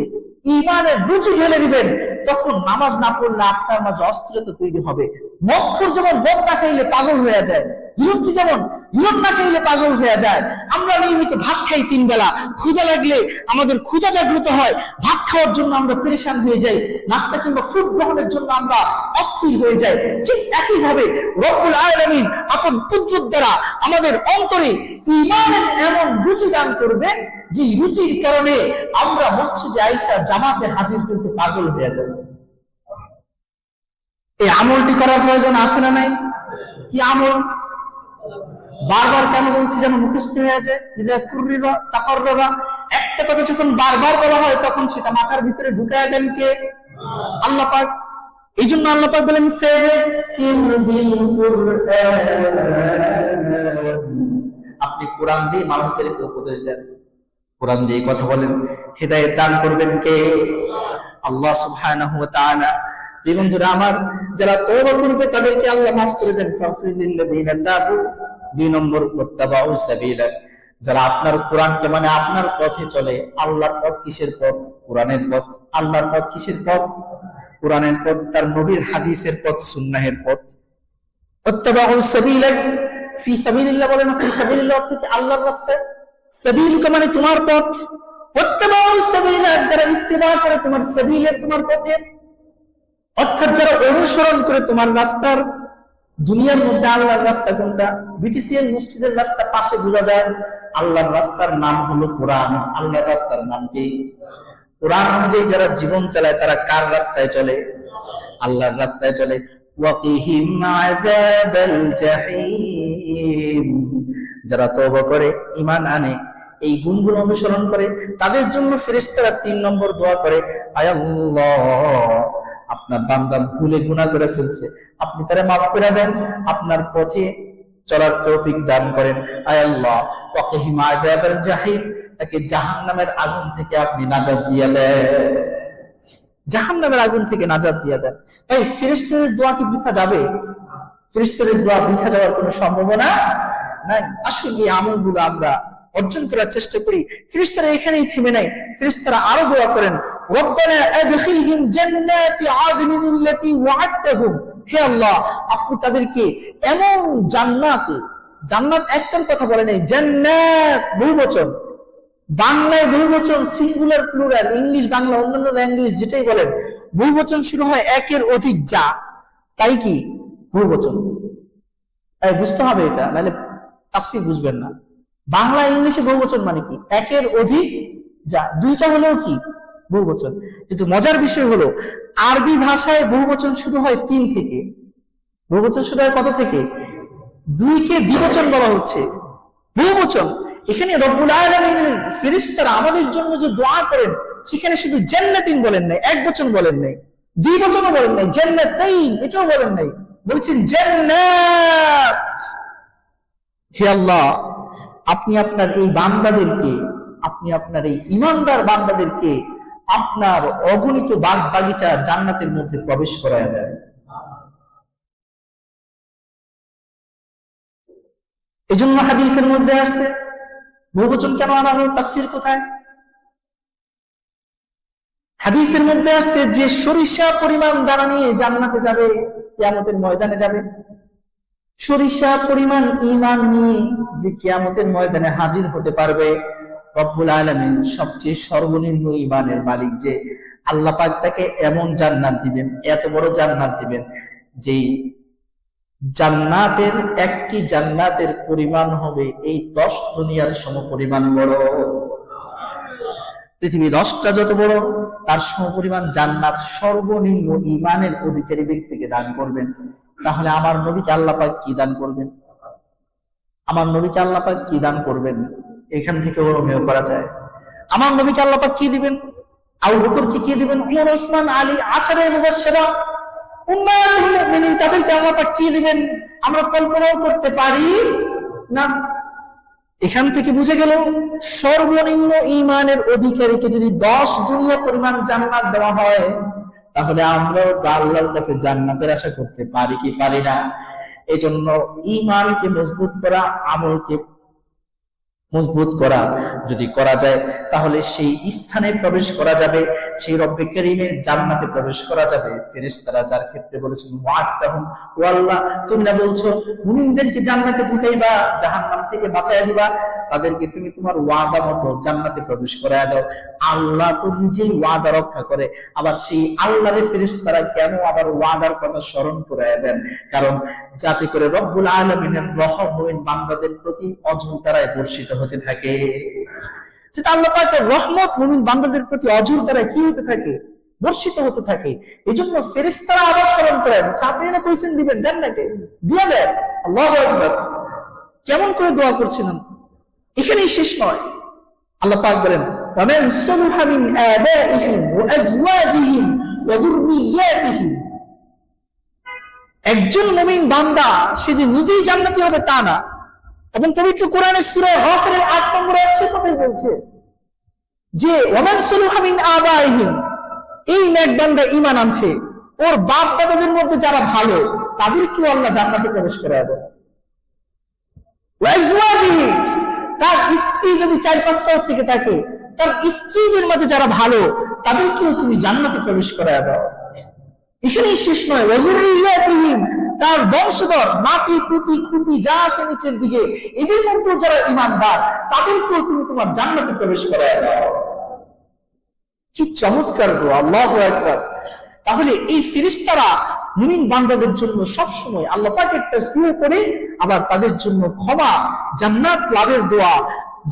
ঈমানের রুচি ঢেলে দিবেন। তখন নামাজ না পড়লে আপনার মাঝে অস্থিরতা তৈরি হবে। মক্ষর যেমন মদ না খাইলে পাগল হয়ে যায়, হিরোচ্ছি যেমন হিরোট না খাইলে পাগল হয়ে যায়। আমরা নিয়মিত ভাত খাই 3 বেলা, ক্ষুধা লাগলে আমাদের ক্ষুধা জাগ্রত হয়, ভাত খাওয়ার জন্য আমরা পেরেশান হয়ে যাই, নাস্তা কিংবা ফুড গ্রহণের জন্য আমরা অস্থির হয়ে যাই। ঠিক একই ভাবে রব্বুল আলামিন আপন কুদরত দ্বারা আমাদের অন্তরে ঈমানের এমন রুচি দান করবেন, যে রুচির কারণে আমরা মসজিদে আইসা জামাতে হাজির করতে পাগল হয়ে যাব। এই আমলটি করার প্রয়োজন আছে না নাই? কি আমল? বারবার কেন বলছি যেন মুখস্থ হয়ে যায়। একটা কথা যখন বারবার বলা হয় তখন সেটা মাথার ভিতরে ঢুকায় দেন কে? আল্লাহ পাক। এই জন্য আল্লাহ পাক বলেন আপনি কোরআন দিয়ে মানুষদেরকে উপদেশ দেন, কোরআন দিয়ে কথা বলেন, হিদায়াত দান করবেন কে? আল্লাহ সুবহানাহু ওয়া তাআলা। বন্ধুরা আমার, যারা তওবা করবে তাদেরকে আল্লাহ মাফ করে দেন। ফাগফির লিল্লাযিনা তাবু, 2 নম্বর ওয়াত্তাবাউ সাবিলা, যারা আপনার কোরআনকে মানে আপনার পথে চলে। আল্লাহর পথ কিসের পথ? কোরআনের পথ। আল্লাহর পথ কিসের পথ? কোরআনের পথ, তার নবীর হাদিসের পথ, সুন্নাহের পথ। ওয়াত্তাবাউ সাবিলা, ফি সাবিলিল্লাহ বলেন, ফি সাবিলিল্লাহ অর্থে আল্লাহর রাস্তায়, সাবিল মানে তোমার পথ। ওয়াত্তাবাউ সাবিলা, যারা ইত্তিবা করে তোমার সাবিলের, তোমার পথের, অর্থাৎ যারা অনুসরণ করে তোমার রাস্তার। দুনিয়ার মধ্যে আল্লাহর রাস্তা কোনটা? বিটিসিএল মসজিদের রাস্তা পাশে বোঝা যায়। আল্লাহর রাস্তার নাম হলো কোরআন। আল্লাহর রাস্তার নাম কি? কোরআন অনুযায়ী যারা জীবন চালায় তারা কার রাস্তায় চলে? আল্লাহর রাস্তায় চলে। ওয়াকিহিম আযাবাল জাহিম, যারা তওবা করে, ঈমান আনে, এই গুণগুলো অনুসরণ করে, তাদের জন্য ফেরেশতারা 3 নম্বর দোয়া করে, আয় আল্লাহ, আপনার বান্দা ভুলে গুনাহ করে ফেলছে, আপনি তারে মাফ করে দেন, আপনার পথে চলার তৌফিক দান করেন। আয় আল্লাহ, ওয়াকিহিম আযাবাল জাহিম, তাকে জাহান্নামের আগুন থেকে আপনি নাজাত দিয়ে দেন, জাহান্নামের আগুন থেকে নাজাত দিয়ে দেন। তাই ফেরেশতাদের দোয়া কি বৃথা যাবে? ফেরেশতাদের দোয়া বৃথা যাওয়ার কোনো সম্ভাবনা নাই। আসুন এই আমলগুলো আমরা অর্জন করার চেষ্টা করি। ফেরেশতারা এখানেই থেমে নাই, ফেরেশতারা আরো দোয়া করেন, রব্বানা আদখিলহিম জান্নাতি আদনিন আল্লাতী ওয়া'আদতাহুম, হে আল্লাহ, আপনি তাদেরকে এমন জান্নাতে, জান্নাত একটার কথা বলে নাই, জান্নাত বহুবচন, বাংলায় বহুবচন সিঙ্গুলার প্লুরাল, ইংলিশ বাংলা অন্যান্য ল্যাঙ্গুয়েজ যেটাই বলেন বহুবচন শুরু হয় একের অধিক যা, তাই কি বহুবচন? বুঝতে হবে এটা, নাহলে তাফসীর বুঝবেন না। বাংলা ইংলিশে বহুবচন মানে কি? একের অধিক যা, দুইটা হলেও কি বহুবচন। কিন্তু মজার বিষয় হলো আরবি ভাষায় বহুবচন শুরু হয় 3 থেকে। বহুবচন শুরু হয় কত থেকে? 2 কে দ্বিবচন বলা হচ্ছে, বহুবচন। এখানে রব্বুল আলামিনের ফেরেশতারা আমাদের জন্য যে দোয়া করেন, সেখানে শুধু জান্নাতিন বলেন নাই, এক বচন বলেন নাই, দ্বিবচনও বলেন নাই, জান্নাতাইন এটাও বলেন নাই, বলছেন জান্নাত। হে আল্লাহ, আপনি আপনার এই বান্দাদেরকে, আপনি আপনার এই ঈমানদার বান্দাদেরকে আপনার অগণিত বাগ বাগিচা জান্নাতের মধ্যে প্রবেশ করায় দেন। এজন্য হাদিসের মধ্যে আসছে, বহুবচন কেন আনা হলো? তাফসীর কোথায়? হাদিসের মধ্যে আসছে যে সরিষা পরিমাণ দানা নিয়ে জান্নাতে যাবে, কিয়ামতের ময়দানে যাবে, সরিষা পরিমাণ ঈমান নিয়ে যে কিয়ামতের ময়দানে হাজির হতে পারবে, রব্বুল আলামিন সবচেয়ে সর্বনিম্ন ঈমানের মালিক, যে আল্লাহ পাক তাকে এমন জান্নাত দিবেন, এত বড় জান্নাত দিবেন, যেই জান্নাতের একটি জান্নাতের পরিমাণ হবে এই 10 দুনিয়ার সমপরিমাণ বড়। পৃথিবী 10টা যত বড়, তার সমপরিমাণ জান্নাত সর্বনিম্ন ঈমানের অধিকারী ব্যক্তিকে দান করবেন। তাহলে আমার নবীকে আল্লাহ পাক কি দান করবেন? আমার নবীকে আল্লাহ পাক কি দান করবেন? এখান থেকে অনুমেয় করা যায়। আমার নবীকে আল্লাহ পাক কি দিবেন? আবু বকরকে কি দিবেন? উমর, ওসমান, আলী, আশারে মুবাশশিরা, উম্মাহাতুল মুমিনিন, তাদেরকে আল্লাহ পাক কি দিবেন আমরা কল্পনাও করতে পারি না। এখান থেকে বুঝে গেল সর্বনিম্ন ঈমানের অধিকারীকে যদি 10 দুনিয়া পরিমাণ জান্নাত দেওয়া হয়, তাহলে আমরাও আল্লাহর কাছে জান্নাতের আশা করতে পারি কি পারি না? এই জন্য ঈমানকে মজবুত করা, আমলকে মজবুত করা যদি করা যায়, তাহলে সেই স্থানে প্রবেশ করা যাবে, সেই রব্বে কারীমের জান্নাতে প্রবেশ করা যাবে। ফেরেশতারা যার ক্ষেত্রে বলেছেন ওয়া'আদতাহুম, ও আল্লাহ, তুমি না বলছো মুমিনদেরকে জান্নাতে ঢুকাইবা, জাহান্নাম থেকে বাঁচাইয়া দিবা, তাদেরকে তুমি তোমার ওয়াদা মতো জান্নাতে প্রবেশ করায় দাও। আল্লাহ তো নিজেই ওয়াদা রক্ষা করে, আবার সেই আল্লাহর ফেরেশতারা কেন আবার ওয়াদার কথা স্মরণ করায় দেন? কারণ যাতে করে রব্বুল আলামিনের রহম মুমিন বান্দাদের প্রতি অঝোরধারায় বর্ষিত হতে থাকে। যেটা আল্লাহ পাকের রহমত মুমিন বান্দাদের প্রতি অঝোরধারায় কি হতে থাকে? বর্ষিত হতে থাকে। এই জন্য ফেরেশতারা আবার স্মরণ করেন, আপনি না কইছেন দিবেন, দেন নাকি? দিয়ে দেন। আল্লাহু আকবার। কেমন করে দোয়া করছিলেন? এখানেই শেষ নয়। আল্লাহ পাক বলেন, ওয়ামান সালুহা মিন আবাইহিম ওয়া আজওয়াজিহিম ওয়া যুররিয়াতিহিম, একজন মুমিন বান্দা সে যে নিজেই জান্নাতি হবে তা না, এবং পবিত্র কোরআনের সূরা গাফিরের ৮ নম্বর আয়াতে কথাই বলছে যে ওয়ামান সুলুহা মিন আবাইহিম, এই নেক বান্দা ঈমান আনছে, ওর বাপ দাদাদের মধ্যে যারা ভালো তাদেরকেও আল্লাহ জান্নাতে প্রবেশ করাবে। ওয়াজওয়াজিহি, তার স্ত্রী যদি ৪-৫টাও থেকে থাকে, তার স্ত্রীদের মাঝে যারা ভালো তাদেরকেও তুমি জান্নাতে প্রবেশ করায় দাও। এখানেই শেষ নয়, ওয়াজুরিয়াতিহিম, তার বংশধর নাতি পুতি খুঁটি যা আছে নিচের দিকে, এদের মধ্যে যারা ঈমানদার তাদেরকেও তুমি তোমার জান্নাতে প্রবেশ করায় দাও। কি চমৎকার দোয়া, আল্লাহু আকবার। তাহলে এই ফেরেশতারা মুমিন বান্দাদের জন্য সব সময় আল্লাহ পাকের তাসবিহ করে, আবার তাদের জন্য ক্ষমা, জান্নাত লাভের দোয়া,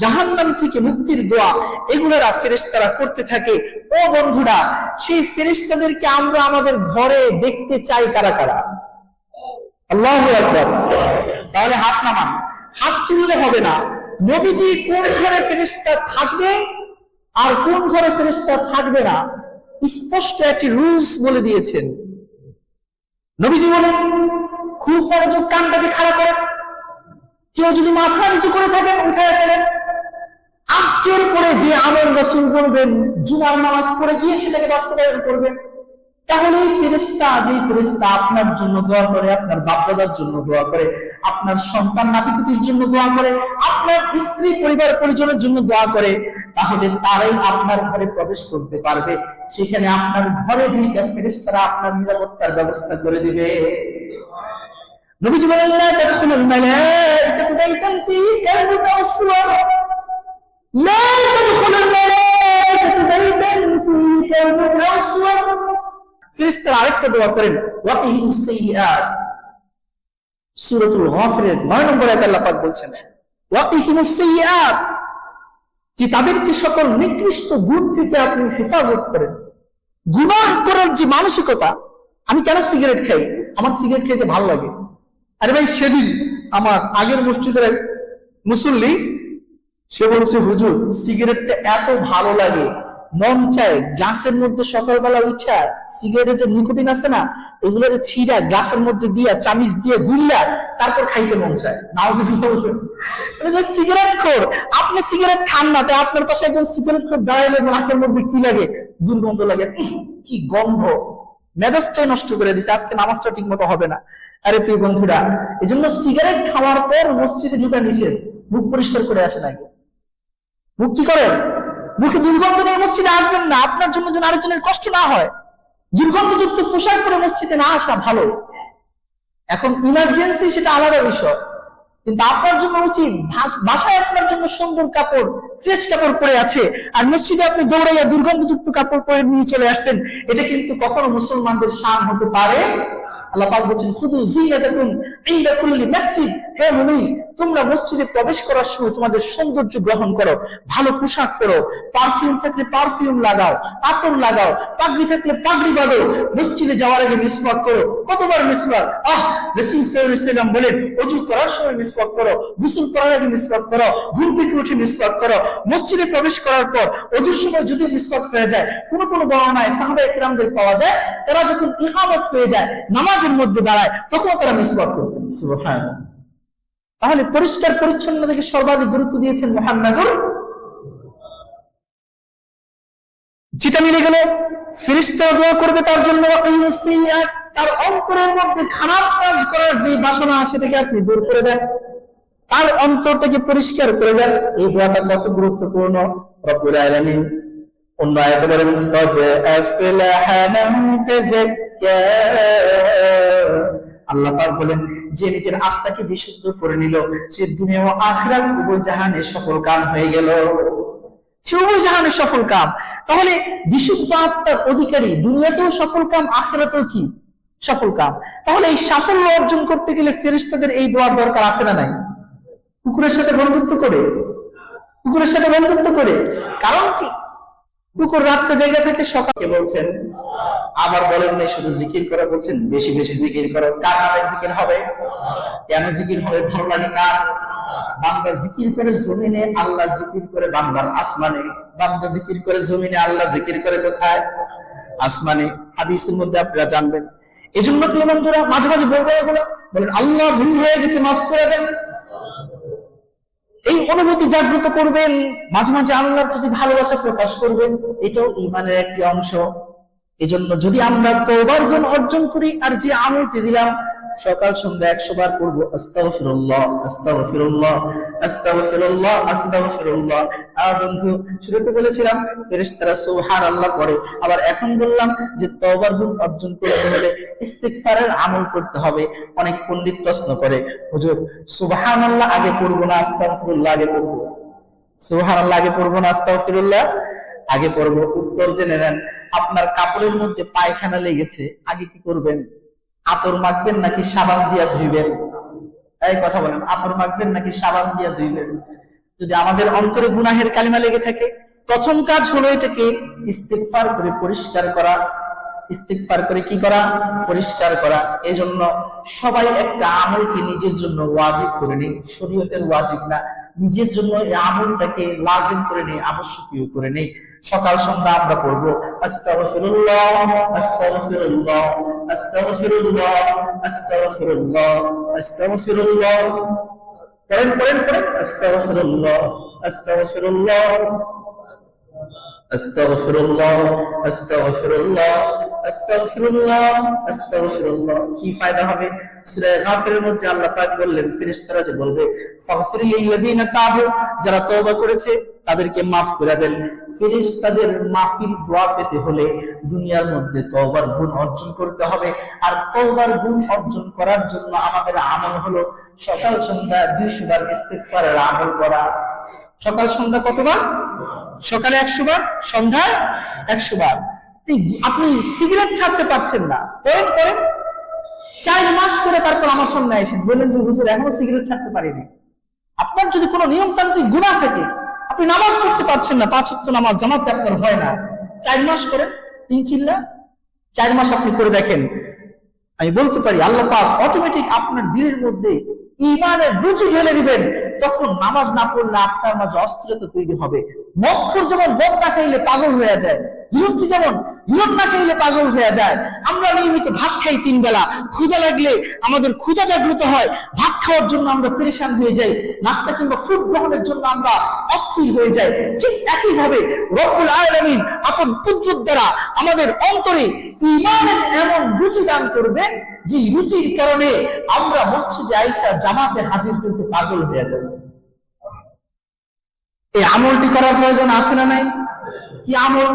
জাহান্নাম থেকে মুক্তির দোয়া, এগুলোরা ফেরেশতারা করতে থাকে। ও বন্ধুরা, সেই ফেরেশতাদেরকে আমরা আমাদের ঘরে দেখতে চাই কারা কারা? আল্লাহু আকবার। তাহলে হাত নামান, হাত তুললে হবে না। নবীজি কোন ঘরে ফেরেশতা থাকবে আর কোন ঘরে ফেরেশতা থাকবে না স্পষ্ট একটি রুলস বলে দিয়েছেন। নবীজি বলেন, খুব মনোযোগ, কানটাকে খাড়া করেন, কেউ যদি মাথা নিচু করে থাকেন উঠায় ফেলেন। আজকের পরে যে আমল রাসূল করবেন, জুমার নামাজ পড়ে গিয়ে সেটাকে বাস্তবায়ন করবেন। তাহলে এই ফেরেশতা, যে ফেরেশতা আপনার জন্য দোয়া করে, আপনার বাপ-দাদার জন্য দোয়া করে, আপনার সন্তান নাতি-পুতির জন্য দোয়া করে, আপনার স্ত্রী পরিবার পরিজনের জন্য দোয়া করে, তাহলে তারাই আপনার ঘরে প্রবেশ করতে পারবে। সেখানে আপনার ঘরে ঢুকে ফেরেশতারা আপনার নিরাপত্তার ব্যবস্থা করে দিবে। নবীজি বলেন, লা তাদখুলুল মালায়েকাতু বাইতান ফীহি কালবুন আও সুওয়ার, লা তাদখুলুল মালায়েকাতু বাইতান ফীহি কালবুন আও সুওয়ার। ফেরেশতারা আরেকটা দোয়া করেন, ওয়াকিহিস সাইয়্যাত। সূরাতুল গাফিরের ৯ নম্বর আয়াতে আল্লাহ পাক বলছেন, ওয়াকিহিস সাইয়্যাত, যে তাদেরকে সকল নিকৃষ্ট গুণ থেকে আপনি হেফাজত করেন। গুনাহ করার যে মানসিকতা, আমি কেন সিগারেট খাই, আমার সিগারেট খেতে ভালো লাগে। আরে ভাই, সেদিন আমার আগের মসজিদের এক মুসল্লি সে বলছে, হুজুর সিগারেটটা এত ভালো লাগে, মন চায় গ্লাসের মধ্যে সকালবেলা উঠা সিগারেটের যে নিকোটিন আছে না, এগুলোর ছিঁড়া গ্লাসের মধ্যে দিয়া চামিচ দিয়ে গুল্লা তারপর খাইতে মন চায়। নাউজুবিল্লাহ। সিগারেট খোর, আপনি সিগারেট খান না, তাই আপনার পাশে একজন সিগারেট খোর দাঁড়াইলে নাকের মধ্যে কি লাগে? দুর্গন্ধ লাগে, কি গন্ধ, মেজাজটাই নষ্ট করে দিছে, আজকে নামাজটা ঠিক মতো হবে না। আরে প্রিয় বন্ধুরা, এই জন্য সিগারেট খাওয়ার পর মসজিদে ঢুকা নিষেধ। মুখ পরিষ্কার করে আসেন আগে। মুখ কি করেন? মুখে দুর্গন্ধ নিয়ে মসজিদে আসবেন না, আপনার জন্য যেন আরেকজনের কষ্ট না হয়। দুর্গন্ধযুক্ত পোশাক পরে মসজিদে না আসা ভালো। এখন ইমার্জেন্সি সেটা আলাদা বিষয়, কিন্তু আপনার জন্য উচিত বাসায় আপনার জন্য সুন্দর কাপড়, ফ্রেশ কাপড় পরে আছে, আর মসজিদে আপনি দৌড়াইয়া দুর্গন্ধযুক্ত কাপড় পরে নিয়ে চলে আসছেন। এটা কিন্তু কখনো মুসলমানদের শান হতে পারে। আল্লাহ পাক বলেন, খুদু জিনাতাকুম ইনদা কুল্লি মসজিদ। হে মুমিন, তোমরা মসজিদে প্রবেশ করার সময় তোমাদের সৌন্দর্য গ্রহণ করো, ভালো পোশাক পরো, পারফিউম থাকলে পারফিউম লাগাও, আতর লাগাও, পাগড়ি থাকলে পাগড়ি বাঁধো, মসজিদে যাওয়ার আগে মিসওয়াক করো। কতবার মিসওয়াক? রাসূল সাল্লাল্লাহু আলাইহি ওয়াসাল্লাম বলেন, ওযু করার সময় মিসওয়াক করো, গোসল করার আগে মিসওয়াক করো, ঘুম থেকে উঠে মিসওয়াক করো, মসজিদে প্রবেশ করার পর ওযুর সময় যদি মিসওয়াক হয়ে যায়। কোন কোন বর্ণনায় সাহাবায়ে কেরামদের পাওয়া যায়, তারা যখন ইকামত হয়ে যায়, নামাজের মধ্যে দাঁড়ায়, তখন তারা মিসওয়াক করতেন। সুবহানাল্লাহ। তাহলে পরিষ্কার পরিচ্ছন্নতাকে সর্বাধিক গুরুত্ব দিয়েছেন মুহাম্মদুর। যেটা মিলে গেল, ফেরেশতারা দোয়া করবে তার জন্য, তার অন্তরের মধ্যে খারাপ কাজ করার যে বাসনা সেটাকে আপনি দূর করে দেন, তার অন্তরটাকে পরিষ্কার করে দেন। এই দোয়াটা কত গুরুত্বপূর্ণ। রব্বুল আলামিন অন্য আয়াতে বলেন, কদ আফলাহা মান তাযাক্কা। আল্লাহ পাক বলেন, যে নিজের আত্মাকে বিশুদ্ধ করে নিল, সে দুনিয়া ও আখিরাত উভয় জাহানে সফল কাম হয়ে গেল। সে উভয় জাহানে সফল কাম। তাহলে বিশুদ্ধ আত্মার অধিকারী দুনিয়াতেও সফল কাম, আখিরাতেও কি সফল কাম। তাহলে এই সাফল্য অর্জন করতে গেলে ফেরেশতাদের এই দোয়ার দরকার আছে না নাই? কুকুরের সাথে বন্ধুত্ব করে, কুকুরের সাথে বন্ধুত্ব করে, কারণ কি? কুকুর রাত্রে জায়গা থেকে সকালে বলছেন, আবার বলেন নাই শুধু জিকির করে, বলছেন বেশি বেশি জিকির করো। কার নামে জিকির হবে? কেন জিকির হবে? ভালো লাগে কার? বান্দা জিকির করে জমিনে, আল্লাহ জিকির করে বান্দার আসমানে। বান্দা জিকির করে জমিনে, আল্লাহ জিকির করে কোথায়? আসমানে। হাদিসের মধ্যে আপনারা জানবেন। এই জন্য প্রিয় বন্ধুরা, মাঝে মাঝে বলবে এগুলো, বলেন আল্লাহ ভুল হয়ে গেছে, মাফ করে দেন। এই অনুভূতি জাগ্রত করবেন, মাঝে মাঝে আল্লাহর প্রতি ভালোবাসা প্রকাশ করবেন, এটাও ঈমানের একটি অংশ। এজন্য যদি আমরা তওবার গুণ অর্জন করি, আর যে আমলটি দিলাম সকাল সন্ধ্যা 100 বার করব, আস্তাগফিরুল্লাহ আস্তাগফিরুল্লাহ আস্তাগফিরুল্লাহ আস্তাগফিরুল্লাহ। বন্ধু শুরুতে বলেছিলাম ফেরেশতারা সুবহানাল্লাহ পড়ে, আবার এখন বললাম যে তওবার গুণ অর্জন করতে হলে ইস্তিগফারের আমল করতে হবে। অনেক পণ্ডিত প্রশ্ন করে, হুজুর সুবহানাল্লাহ আগে পড়ব না আস্তাগফিরুল্লাহ আগে পড়ব? সুবহানাল্লাহ আগে পড়ব না আস্তাগফিরুল্লাহ আগে পড়ব? উত্তর জেনে নেন। আপনার কাপড়ের মধ্যে পায়খানা লেগেছে, আগে কি করবেন? আতর মাখবেন নাকি সাবান দিয়া ধুইবেন? এই কথা বলেন, আতর মাখবেন নাকি সাবান দিয়া ধুইবেন? যদি আমাদের অন্তরে গুনাহের কালিমা লেগে থাকে, প্রথম কাজ হলো এটাকে ইস্তিগফার করে পরিষ্কার করা। ইস্তিগফার করে কি করা? পরিষ্কার করা। এই জন্য সবাই একটা আমলকে নিজের জন্য ওয়াজিব করে নেই, শরীয়তের ওয়াজিব না, নিজের জন্য এই আমলটাকে লাজিম করে নেই, আবশ্যকীয় করে নেই। সকাল সন্ধ্যা আমরা পড়বো আস্তাগফিরুল্লাহ আস্তাগফিরুল্লাহ আস্তাগফিরুল্লাহ আস্তাগফিরুল্লাহ আস্তাগফিরুল্লাহ। পড়েন পড়েন পড়েন, আস্তাগফিরুল্লাহ আস্তাগফিরুল্লাহ আস্তাগফিরুল্লাহ আস্তাগফিরুল্লাহ আস্তাগফিরুল্লাহ আস্তাগফিরুল্লাহ। কি ফায়দা হবে? সূরা গাফিরের মধ্যে আল্লাহ পাক বললেন, ফেরেশতারা যে বলবে ফাগফির লিল্লাযিনা তাবু, যারা তওবা করেছে তাদেরকে maaf করে দেন। ফেরেশতাদের মাফির দোয়া পেতে হলে দুনিয়ার মধ্যে তওবার গুণ অর্জন করতে হবে। আর তওবার গুণ অর্জন করার জন্য আমাদের আমল হলো সকাল সন্ধ্যা 200 বার ইস্তিগফারের আমল করা। সকাল সন্ধ্যা কতবার? সকালে 100 বার, সন্ধ্যায় 100 বার। আপনি সিগারেট ছাড়তে পারছেন না, করেন করেন 4 মাস করে, তারপর আমার সামনে আসেন বলেন যে হুজুর এখনো সিগারেট ছাড়তে পারিনি। আপনার যদি কোনো নিয়মতান্ত্রিক গুনাহ থাকে, আপনি নামাজ পড়তে পারছেন না, 5 ওয়াক্ত নামাজ জামাতে আপনার হয় না, 4 মাস করেন, 3 চিল্লা 4 মাস আপনি করে দেখেন। আমি বলতে পারি আল্লাহ পাক অটোমেটিক আপনার দিলের মধ্যে ঈমানের রুচি ঢেলে দিবেন। তখন নামাজ না পড়লে আপনার মাঝে অস্থিরতা তৈরি হবে। মক্ষর যেমন মদ না খাইলে পাগল হয়ে যায়, হিরোচ্ছি যেমন হিরোট না খাইলে পাগল হয়ে যায়। আমরা নিয়মিত ভাত খাই 3 বেলা, ক্ষুধা লাগলে আমাদের ক্ষুধা জাগ্রত হয়, ভাত খাওয়ার জন্য আমরা পেরেশান হয়ে যাই, নাস্তা কিংবা ফুড গ্রহণের জন্য আমরা অস্থির হয়ে যাই। ঠিক একইভাবে রব্বুল আলামিন আপন কুদরত দ্বারা আমাদের অন্তরে ঈমানের এমন রুচি দান করবেন, যে রুচির কারণে আমরা মসজিদে আইসা জামাতে হাজির করতে পাগল হয়ে যাব। এই আমলটি করার প্রয়োজন আছে না নাই? কি আমল?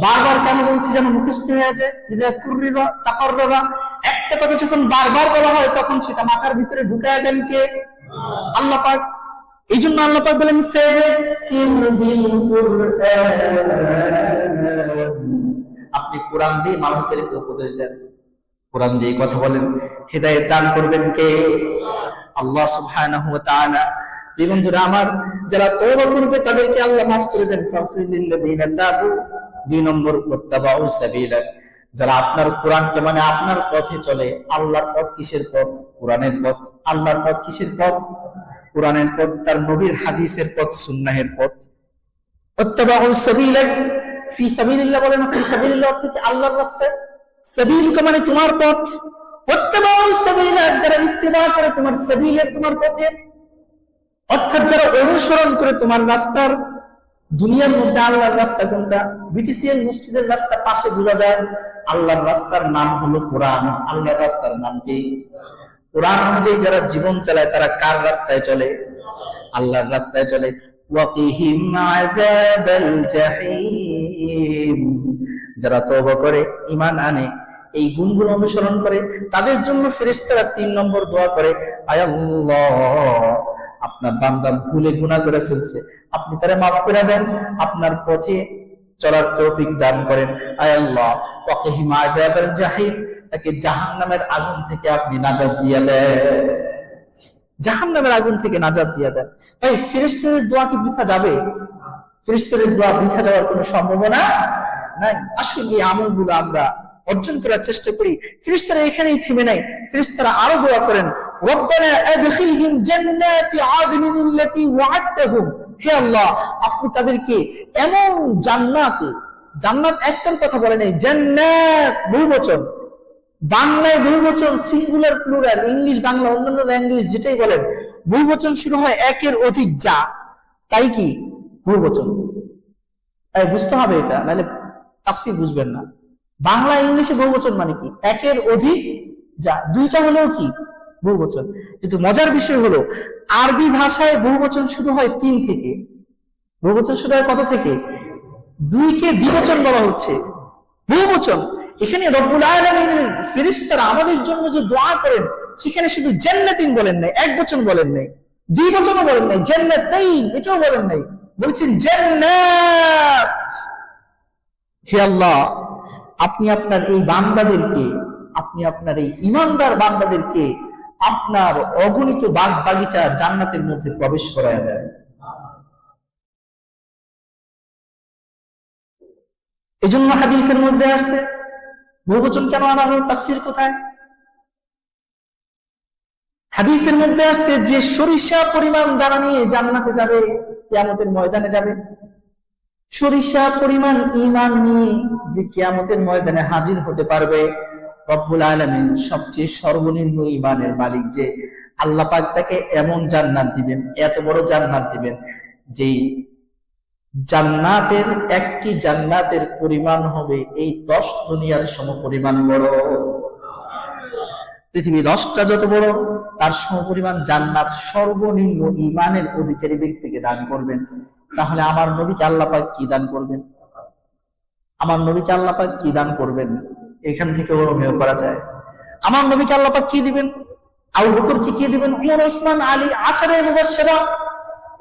বারবার কেন বলছি যেন মুখস্থ হয়ে যায়। একটা কথা যখন বারবার বলা হয় তখন সেটা মাথার ভিতরে ঢুকায় দেন কে? আল্লাহ পাক। এই জন্য আল্লাহ পাক বলেন আপনি কোরআন দিয়ে মানুষদেরকে উপদেশ দেন, কোরআন দিয়ে কথা বলেন, হেদায়েত দান করবেন কে? আল্লাহ সুবহানাহু ওয়া তাআলা। বন্ধুরা আমার, যারা তওবা করবে তাদেরকে আল্লাহ মাফ করে দেন। ফাগফির লিল্লাযিনা তাবু। 2 নম্বর ওয়াত্তাবাউ সাবিলাক, যারা আপনার কোরআনকে মানে আপনার পথে চলে। আল্লাহর পথ কিসের পথ? কোরআনের পথ। আল্লাহর পথ কিসের পথ? কোরআনের পথ, তার নবীর হাদিসের পথ, সুন্নাহের পথ। ওয়াত্তাবাউ সাবিলাক ফি সাবিলিল্লাহ বলেন, ফি সাবিলিল্লাহ অর্থাৎ আল্লাহর রাস্তায়। সাবিলুকা মানে তোমার পথ। ওয়াত্তাবাউ সাবিলাক, যারা ইত্তিবা করে তোমার সাবিলের, তোমার পথের, অর্থাৎ যারা অনুসরণ করে তোমার রাস্তার। দুনিয়ার মধ্যে আল্লাহর রাস্তা কোনটা? বিটিসিএল মসজিদের রাস্তা পাশে বোঝা যায়। আল্লাহর রাস্তার নাম হলো কোরআন। আল্লাহর রাস্তার নাম কি? কোরআন অনুযায়ী যারা জীবন চালায় তারা কার রাস্তায় চলে? আল্লাহর রাস্তায় চলে। ওয়াকিহিম আযাবাল জাহিম, যারা তওবা করে, ঈমান আনে, এই গুণগুলো অনুসরণ করে, তাদের জন্য ফেরেশতারা 3 নম্বর দোয়া করে, আয় আল্লাহ, আপনার বান্দা ভুলে গুনাহ করে ফেলছে, আপনি তারে মাফ করে দেন, আপনার পথে চলার তৌফিক দান করেন। আয় আল্লাহ ওয়াকিহিম আযাবাল জাহিম, তাকে জাহান্নামের আগুন থেকে আপনি নাজাত দিয়ে দেন, জাহান্নামের আগুন থেকে নাজাত দিয়ে দেন। ভাই, ফেরেশতাদের দোয়া কি বৃথা যাবে? ফেরেশতাদের দোয়া বৃথা যাওয়ার কোনো সম্ভাবনা নাই। আসুন এই আমলগুলো আমরা অর্জন করার চেষ্টা করি। ফেরেশতারা এখানেই থেমে নাই, ফেরেশতারা আরো দোয়া করেন, রব্বানা আদখিলহিম জান্নাতি আদনিন আল্লাতী ওয়া'আদতাহুম, হে আল্লাহ আপনি তাদেরকে এমন জান্নাতে, জান্নাত একটার কথা বলে নাই, জান্নাত বহুবচন, বাংলায় বহুবচন, সিঙ্গুলার প্লুরাল, ইংলিশ বাংলা অন্যান্য ল্যাঙ্গুয়েজ যেটাই বলেন, বহুবচন শুরু হয় একের অধিক যা, তাই কি বহুবচন। বুঝতে হবে এটা, নাহলে তাফসীর বুঝবেন না। বাংলা ইংলিশে বহুবচন মানে কি, একের অধিক যা, দুইটা হলেও কি বহুবচন। কিন্তু মজার বিষয় হলো আরবি ভাষায় বহুবচন শুরু হয় 3 থেকে। বহুবচন শুরু হয় কত থেকে? 2 কে দ্বিবচন বলা হচ্ছে বহুবচন। এখানে রব্বুল আলামিনের ফেরেশতারা আমাদের জন্য যে দোয়া করেন, সেখানে শুধু জান্নাতিন বলেন নাই, এক বচন বলেন নাই, দ্বিবচনও বলেন নাই, জান্নাতাইন এটাও বলেন নাই, বলছেন জান্নাত। হে আল্লাহ, আপনি আপনার এই বান্দাদেরকে, আপনি আপনার এই ঈমানদার বান্দাদেরকে আপনার অগণিত বাগ বাগিচা জান্নাতের মধ্যে প্রবেশ করায় দেন। এজন্য হাদিসের মধ্যে আসছে বহুবচন কেন আনা হলো, তাফসীর কোথায়? হাদিসের মধ্যে আসছে যে সরিষা পরিমাণ দানা নিয়ে জান্নাতে যাবে, কিয়ামতের ময়দানে যাবে, সরিষা পরিমাণ ঈমান নিয়ে যে কিয়ামতের ময়দানে হাজির হতে পারবে, রব্বুল আলামিন সবচেয়ে সর্বনিম্ন ঈমানের মালিক, যে আল্লাহ পাক তাকে এমন জান্নাত দিবেন, এত বড় জান্নাত দিবেন, যেই জান্নাতের একটি জান্নাতের পরিমাণ হবে এই 10 দুনিয়ার সমপরিমাণ বড়। পৃথিবী 10টা যত বড়, তার সমপরিমাণ জান্নাত সর্বনিম্ন ঈমানের অধিকারী ব্যক্তিকে দান করবেন। তাহলে আমার নবীকে আল্লাহ পাক কি দান করবেন? আমার নবীকে আল্লাহ পাক কি দান করবেন? এখান থেকে অনুমেয় করা যায়। আমার নবীকে আল্লাহ পাক কি দিবেন? আবু বকরকে কি দিবেন? ওমর, ওসমান, আলী, আশারে মুবাশশিরা,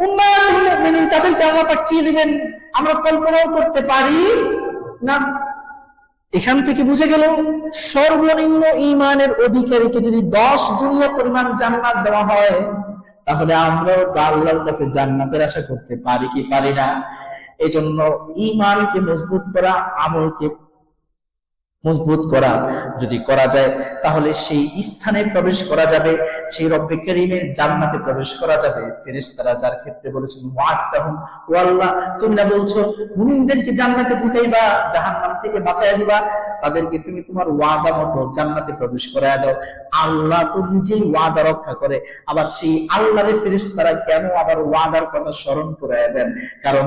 উম্মাহাতুল মুমিনিন, তাদেরকে আল্লাহ পাক কি দিবেন আমরা কল্পনাও করতে পারি না। এখান থেকে বুঝে গেল সর্বনিম্ন ঈমানের অধিকারীকে যদি 10 দুনিয়া পরিমাণ জান্নাত দেওয়া হয়, তাহলে আমরাও আল্লাহর কাছে জান্নাতের আশা করতে পারি কি পারি না? এই জন্য ঈমানকে মজবুত করা, আমলকে মজবুত করা যদি করা যায়, তাহলে সেই স্থানে প্রবেশ করা যাবে, সেই রব্বে কারীমের জান্নাতে প্রবেশ করা যাবে। ফেরেশতারা যার ক্ষেত্রে বলেছেন ওয়া'দাহুম, ও আল্লাহ তুমি না বলছো মুমিনদেরকে জান্নাতে ঢুকাইবা, জাহান্নাম থেকে বাঁচাইয়া দিবা, তাদেরকে তুমি তোমার ওয়াদা মতো জান্নাতে প্রবেশ করায়া দাও। আল্লাহ তো নিজেই ওয়াদা রক্ষা করে, আবার সেই আল্লাহর ফেরেশতারা কেন আবার ওয়াদার কথা স্মরণ করায়া দেন? কারণ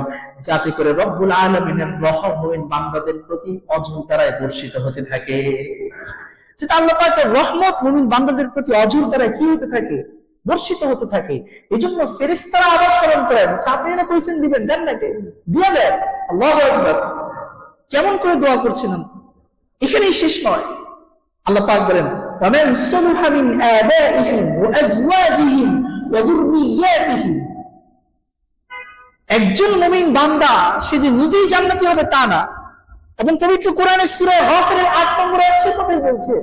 যাতে করে রব্বুল আলামিনের রহম মুমিন বান্দাদের প্রতি অঝোর দ্বারায় বর্ষিত হতে থাকে। যেটা আল্লাহ পাকের রহমত মুমিন বান্দাদের প্রতি অঝোর দ্বারায় কি হতে থাকে? বর্ষিত হতে থাকে। এই জন্য ফেরেশতারা আবার স্মরণ করেন, আপনি না কইছেন দিবেন, দেন নাকি? দিয়া দেন। আল্লাহু আকবার। কেমন করে দোয়া করছিলেন? এখানেই শেষ নয়। আল্লাহ পাক বলেন ওয়ামান সালুহা মিন আবাইহিম ওয়া আজওয়াজিহিম ওয়া যুররিয়াতিহিম। একজন মুমিন বান্দা সে যে নিজেই জান্নাতি হবে তা না, এবং পবিত্র কোরআনের সূরা গাফিরের 8 নম্বর আয়াতে কথাই বলছে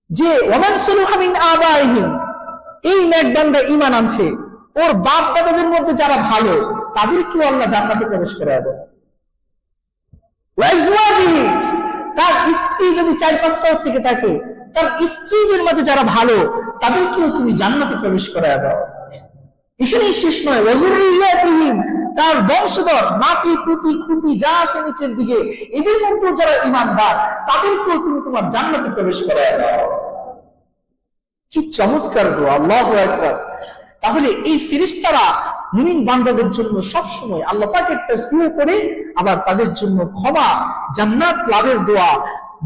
যে ওয়ামান সালুহা মিন আবাইহিম, এই নেক বান্দা ঈমান আনছে, ওর বাপ দাদাদের মধ্যে যারা ভালো তাদেরকেও আল্লাহ জান্নাতে প্রবেশ করায় দেন। ওয়া আজওয়াজিহিম, তার স্ত্রী যদি 4-5টাও থেকে থাকে, তার স্ত্রীদের মাঝে যারা ভালো তাদেরকেও তুমি জান্নাতে প্রবেশ করায় দাও। এখানেই শেষ নয়, ওয়াজুরিয়াতিহিম, তার বংশধর নাতি পুতি খুতি যা আছে নিচের দিকে, এদের মধ্যে যারা ঈমানদার তাদেরকেও তুমি তোমার জান্নাতে প্রবেশ করায় দাও। কি চমৎকার দোয়া, আল্লাহু আকবার। তাহলে এই ফেরেশতারা মুমিন বান্দাদের জন্য সব সময় আল্লাহ পাকের তাসবিহ করে, আবার তাদের জন্য ক্ষমা, জান্নাত লাভের দোয়া,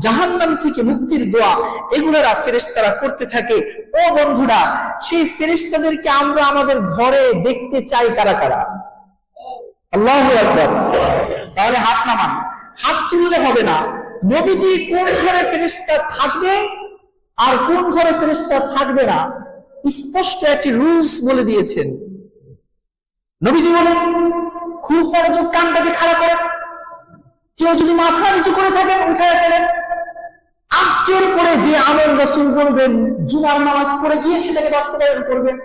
জাহান্নাম থেকে মুক্তির দোয়া, এগুলোরা ফেরেশতারা করতে থাকে। ও বন্ধুরা, সেই ফেরেশতাদেরকে আমরা আমাদের ঘরে দেখতে চাই কারা কারা? আল্লাহু আকবার। তাহলে হাত নামান, হাত তুললে হবে না। নবীজি কোন ঘরে ফেরেশতা থাকবে আর কোন ঘরে ফেরেশতা থাকবে না স্পষ্ট একটি রুলস বলে দিয়েছেন। নবীজি বলেন খুব মনোযোগ, কানটাকে খাড়া করেন, কেউ যদি মাথা নিচু করে থাকেন উঠায় ফেলেন। আজকের পরে যে আমল রাসূল করবেন, জুমার নামাজ পড়ে গিয়ে সেটাকে বাস্তবায়ন করবেন।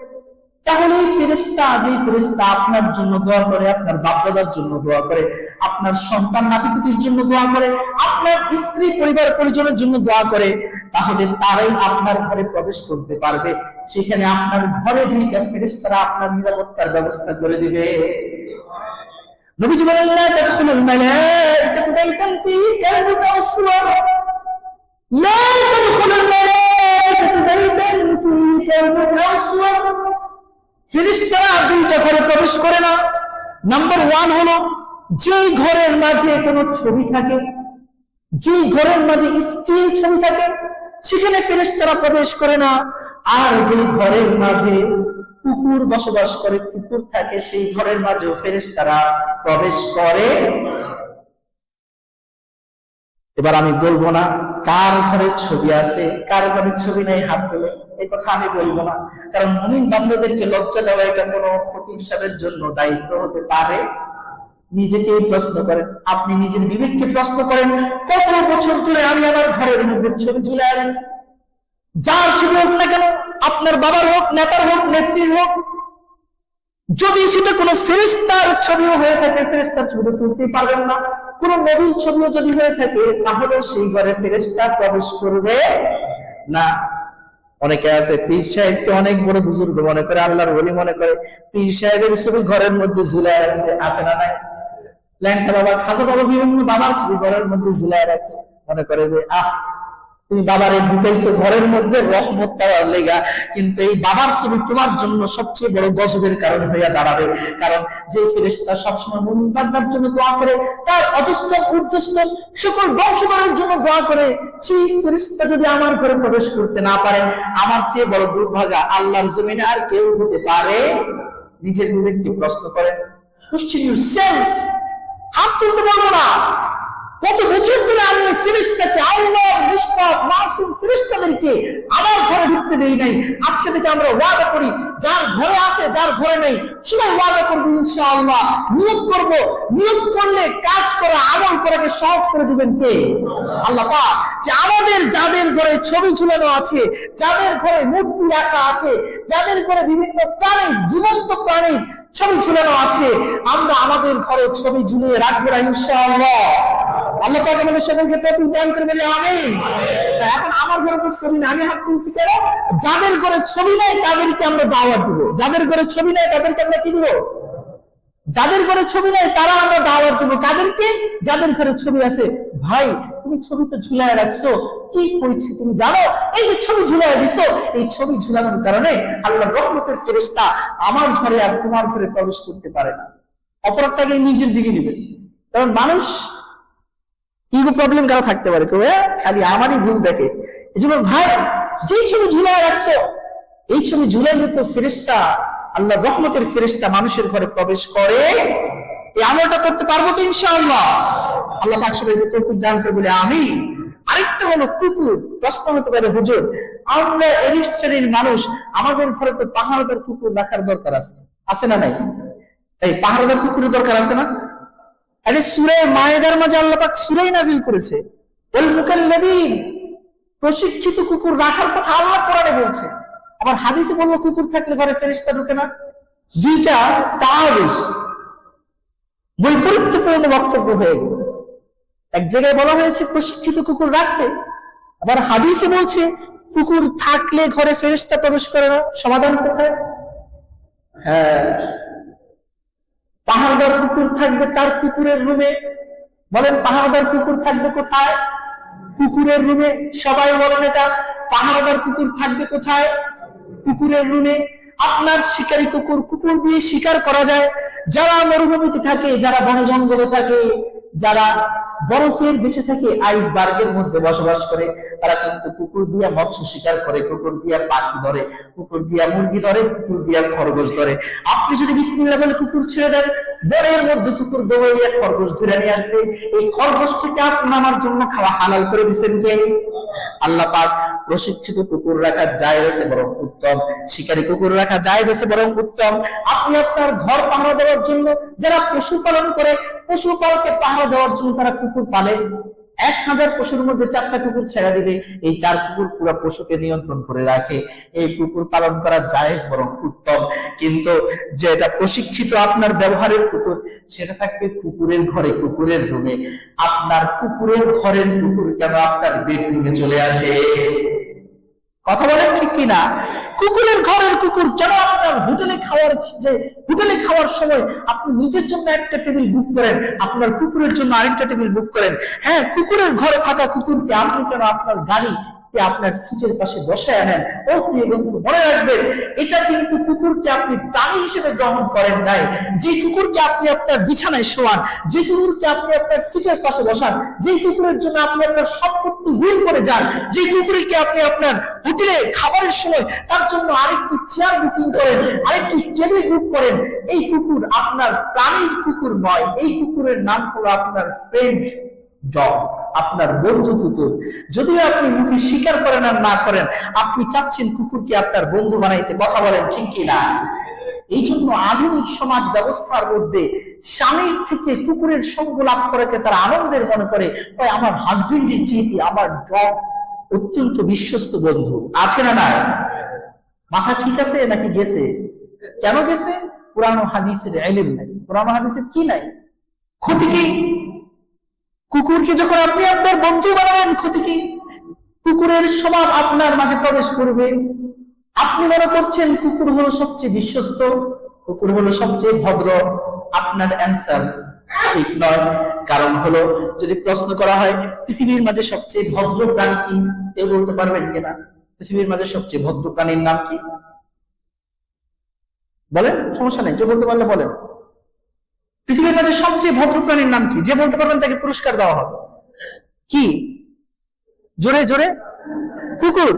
তাহলে ফেরেশতা, যে ফেরেশতা আপনার জন্য দোয়া করে, আপনার বাপ দাদার জন্য দোয়া করে, আপনার সন্তান নাতিপুতির জন্য দোয়া করে, আপনার স্ত্রী পরিবার পরিজনের জন্য দোয়া করে, তাহলে তারাই আপনার ঘরে প্রবেশ করতে পারবে। সেখানে আপনার ঘরে ঢুকে ফেরেশতারা আপনার নিরাপত্তার ব্যবস্থা করে দিবে। নবীজি বলেন লা তাদখুলুল মালায়েকাতু বাইতান ফীহি কালবুন ওয়া আসওয়ার, লা তাদখুলুল মালায়েকাতু বাইতান ফীহি কালবুন ওয়া আসওয়ার। ফেরেশতারা দুইটা ঘরে প্রবেশ করে না। নাম্বার 1 হলো যেই ঘরের মাঝে কোনো ছবি থাকে, যেই ঘরের মাঝে স্ত্রীর ছবি থাকে, সেখানে ফেরেশতারা প্রবেশ করে না। আর যেই ঘরের মাঝে কুকুর বসবাস করে, কুকুর থাকে, সেই ঘরের মাঝেও ফেরেশতারা প্রবেশ করে। এবার আমি বলবো না কার ঘরে ছবি আছে কার ঘরে ছবি নাই, হাত তোলে, এই কথা আমি বলবো না। কারণ মুমিন বান্দাদেরকে লজ্জা দেওয়া এটা কোনো খতিব সাহেবের জন্য দায়িত্ব হতে পারে। নিজেকে প্রশ্ন করেন, আপনি নিজের বিবেককে প্রশ্ন করেন, কত বছর ধরে আমি আমার ঘরের মধ্যে ছবি ঝুলে আছি। যার ছবি হোক না কেন, আপনার বাবার হোক, নেতার হোক, নেত্রীর হোক, যদি সেটা কোনো ফেরেশতার ছবিও হয়ে থাকে, ফেরেশতার ছবি তুলতে পারবেন না। কোন নবীর ছবিও যদি হয়ে থাকে, তাহলে সেই ঘরে ফেরেশতা প্রবেশ করবে না। অনেকে আছে পীর সাহেবকে অনেক বড় বুজুর্গ মনে করে, আল্লাহর ওলি মনে করে, পীর সাহেবের ছবি ঘরের মধ্যে ঝুলায় আছে না নাই? ল্যাংটা বাবা, খাজা বাবা, বিভিন্ন বাবার ছবি ঘরের মধ্যে ঝুলায় রাখছে, মনে করে যে তুমি বাবারে ঢুকাইছো ঘরের মধ্যে রহমত পাওয়ার লেগা, কিন্তু এই বাবার ছবি তোমার জন্য সবচেয়ে বড় গজবের কারণ হইয়া দাঁড়াবে। কারণ যে ফেরেশতা সবসময় মুমিন বান্দার জন্য দোয়া করে, তার অধস্তন ঊর্ধ্বস্তন সকল বংশধরের জন্য দোয়া করে, সেই ফেরেশতা যদি আমার ঘরে প্রবেশ করতে না পারে, আমার চেয়ে বড় দুর্ভাগা আল্লাহর জমিনে আর কেউ হতে পারে? নিজের বিবেককে প্রশ্ন করেন, কোশ্চেন ইউরসেলফ। হাত তুলতে বলবো না। কত বছর ধরে আমি ফেরেশতাকে, আল্লাহর নিষ্পাপ মাসুম ফেরেশতাদেরকে আমার ঘরে ঢুকতে দেই নাই। আজকে থেকে আমরা ওয়াদা করি, যার ঘরে আছে যার ঘরে নেই সবাই ওয়াদা করবো ইনশাআল্লাহ, নিয়োগ করব। নিয়োগ করলে কাজ করা, আমল করাকে সহজ করে দিবেন কে? আল্লাহ পাক। যে আমাদের যাদের ঘরে ছবি ঝুলানো আছে, যাদের ঘরে মূর্তি রাখা আছে, যাদের ঘরে বিভিন্ন প্রাণী, জীবন্ত প্রাণী ছবি ঝুলানো আছে, আমরা আমাদের ঘরে ছবি ঝুলিয়ে রাখবো না ইনশাআল্লাহ। আল্লাহ পাক আমাদের সকলকে তৌফিক দান করে বলে আমিন। এখন আমার ঘরে তো ছবি না, আমি হাত তুলছি কেন? যাদের ঘরে ছবি নাই তাদেরকে আমরা দাওয়াত দিব। যাদের ঘরে ছবি নাই তাদেরকে আমরা কি দিব? যাদের ঘরে ছবি নাই তারা আমরা দাওয়াত দিব। কাদেরকে? যাদের ঘরে ছবি আছে। ভাই, তুমি ছবি তো ঝুলায় রাখছো, কি করেছি তুমি জানো? এই যে ছবি ঝুলায় দিছো, এই ছবি ঝুলানোর কারণে আল্লাহ রহমতের ফেরেশতা আমার ঘরে আর তোমার ঘরে প্রবেশ করতে পারে না। অপরাধটাকে নিজের দিকে নিবে। কারণ মানুষ ইগো প্রবলেম কারো থাকতে পারে, কেউ খালি আমারই ভুল দেখে। এই জন্য ভাই, যে ছবি ঝুলায় রাখছো, এই ছবি ঝুলাইলে তো ফেরেশতা, আল্লাহ রহমতের ফেরেশতা মানুষের ঘরে প্রবেশ করে। এই আমলটা করতে পারবো তো ইনশাআল্লাহ? আল্লাহ পাক সবাইকে তৌফিক দান করে বলে আমিন। আরেকটা হলো কুকুর। প্রশ্ন হতে পারে, হুজুর আমরা এই শ্রেণীর মানুষ, আমাদের ঘরে তো পাহাড়দার কুকুর রাখার দরকার আছে না নাই? এই পাহাড়দার কুকুরের দরকার আছে না? আরে সূরা মায়েদার মাঝে আল্লাহ পাক সূরাই নাজিল করেছে, ওয়াল মুকাল্লাবিন, প্রশিক্ষিত কুকুর রাখার কথা আল্লাহ কোরআনে বলছে। আবার হাদিসে বললো কুকুর থাকলে ঘরে ফেরেশতা ঢোকে না। দুইটা তাআরুজ বৈপরীত্যপূর্ণ বক্তব্য হয়ে গেল। এক জায়গায় বলা হয়েছে প্রশিক্ষিত কুকুর রাখতে, আবার হাদিসে বলছে কুকুর থাকলে ঘরে ফেরেশতা প্রবেশ করে না। সমাধান কোথায়? হ্যাঁ, পাহাড়দার কুকুর থাকবে তার কুকুরের রুমে। বলেন পাহাড়দার কুকুর থাকবে কোথায়? কুকুরের রুমে। সবাই বলেন এটা। পাহাড়দার কুকুর থাকবে কোথায়? কুকুরের রুমে। আপনার শিকারী কুকুর, কুকুর দিয়ে শিকার করা যায়। যারা মরুভূমিতে থাকে, যারা বন জঙ্গলে থাকে, যারা বরফের দেশে থাকে, আইসবার্গের মধ্যে বসবাস করে, তারা কিন্তু কুকুর দিয়া মৎস্য শিকার করে, কুকুর দিয়া পাখি ধরে, কুকুর দিয়া মুরগি ধরে, কুকুর দিয়া খরগোশ ধরে। আপনি যদি বিসমিল্লাহ বলে কুকুর ছেড়ে দেন, বনের মধ্যে কুকুর দৌড়িয়ে খরগোশ ধরে নিয়ে আসছে। এই খরগোশটিকে আপনি আমার জন্য খাওয়া হালাল করে দিচ্ছেন কে? আল্লাহ পাক। প্রশিক্ষিত কুকুর রাখা জায়েজ আছে বরং উত্তম, শিকারী কুকুর রাখা জায়েজ আছে বরং উত্তম। আপনি আপনার ঘর পাহারা দেওয়ার জন্য, যারা পশুপালন করে, পশুপালকে পাহারা দেওয়ার জন্য তারা কুকুর পালে। 1000 পশুর মধ্যে 4টা কুকুর ছেড়ে দিলে এই 4 কুকুর পুরো পশুকে নিয়ন্ত্রণ করে রাখে। এই কুকুর পালন করা জায়েজ বরং উত্তম। কিন্তু যেটা প্রশিক্ষিত আপনার ব্যবহারের কুকুর, সেটা থাকবে কুকুরের ঘরে, কুকুরের রুমে। আপনার কুকুরের ঘরের কুকুর কেন আপনার বেডরুমে চলে আসে? কথা বলেন ঠিক কিনা? কুকুরের ঘরের কুকুর কেন আপনার হোটেলে খাওয়ার সময় আপনি নিজের জন্য একটা টেবিল বুক করেন, আপনার কুকুরের জন্য আরেকটা টেবিল বুক করেন? হ্যাঁ, কুকুরের ঘরে থাকা কুকুরকে আপনি কেন আপনার গাড়ি আপনার সিটের পাশে বসায় আনেন। ও প্রিয় বন্ধু, মনে রাখবেন, এটা কিন্তু কুকুরকে আপনি প্রাণী হিসেবে গ্রহণ করেন নাই। যে কুকুরকে আপনি আপনার বিছানায় শোয়ান, যে কুকুরকে আপনি আপনার সিটের পাশে বসান, যে কুকুরের জন্য আপনি আপনার সম্পত্তি গুণ করে যান, যে কুকুরকে আপনি আপনার হোটেলে খাবারের সময় তার জন্য আরেকটি চেয়ার বুকিং করেন, আরেকটি টেবিল বুক করেন, এই কুকুর আপনার প্রাণীর কুকুর নয়। এই কুকুরের নাম হলো আপনার ফ্রেন্ড ডগ, আপনার বন্ধু কুকুর। যদিও আপনি মুখে স্বীকার করেন আর না করেন, আপনি চাচ্ছেন কুকুরকে আপনার বন্ধু বানাইতে। কথা বলেন ঠিক কি না? এই জন্য আধুনিক সমাজ ব্যবস্থার মধ্যে স্বামীর থেকে কুকুরের সঙ্গ লাভ করাকে তারা আনন্দের মনে করে। তাই আমার হাজবেন্ডের চেয়ে আমার ডগ অত্যন্ত বিশ্বস্ত বন্ধু। আছে না না? মাথা ঠিক আছে নাকি গেছে? কেন গেছে? পুরানো হাদিসের ইলম নাই। পুরানো হাদিসের কি নাই? ক্ষতি কি? কুকুরকে যখন আপনি আপনার বন্ধু বানাবেন, ক্ষতি কি? কুকুরের স্বভাব আপনার মাঝে প্রবেশ করবে। আপনি মনে করছেন কুকুর হলো সবচেয়ে বিশ্বস্ত, কুকুর হলো সবচেয়ে ভদ্র। আপনার অ্যান্সার ঠিক নয়। কারণ হলো, যদি প্রশ্ন করা হয় পৃথিবীর মাঝে সবচেয়ে ভদ্র প্রাণী কি, কেউ বলতে পারবেন কিনা? পৃথিবীর মাঝে সবচেয়ে ভদ্র প্রাণীর নাম কি? বলেন, সমস্যা নেই, যে বলতে পারলে বলেন। পৃথিবীর মাঝে সবচেয়ে ভদ্র প্রাণীর নাম কি? যে বলতে পারবেন তাকে পুরস্কার দেওয়া হবে। কি? জোরে জোরে। কুকুর।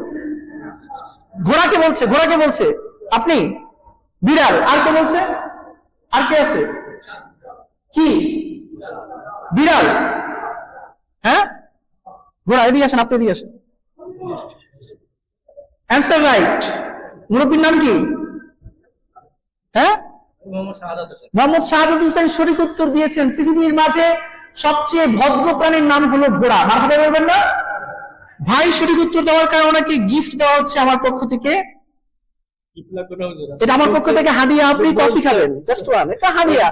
ঘোড়াকে বলছে, ঘোড়াকে বলছে আপনি। বিড়াল। আর কে বলছে? আর কে আছে? কি? বিড়াল। হ্যাঁ, ঘোড়া। এদিকে আসেন, আপনি এদিকে আসেন। Answer right. মুরব্বীর নাম কি? হ্যাঁ, মোহাম্মদ শাহাদাত হোসেন সঠিক উত্তর দিয়েছেন। পৃথিবীর মাঝে সবচেয়ে ভদ্র প্রাণীর নাম হলো ঘোড়া। মারহাবা বলবেন না? ভাই সঠিক উত্তর দেওয়ার কারণে ওনাকে গিফট দেওয়া হচ্ছে আমার পক্ষ থেকে। এটা আমার পক্ষ থেকে হাদিয়া। আপনি কফি খাবেন, জাস্ট ওয়ান। এটা হাদিয়া।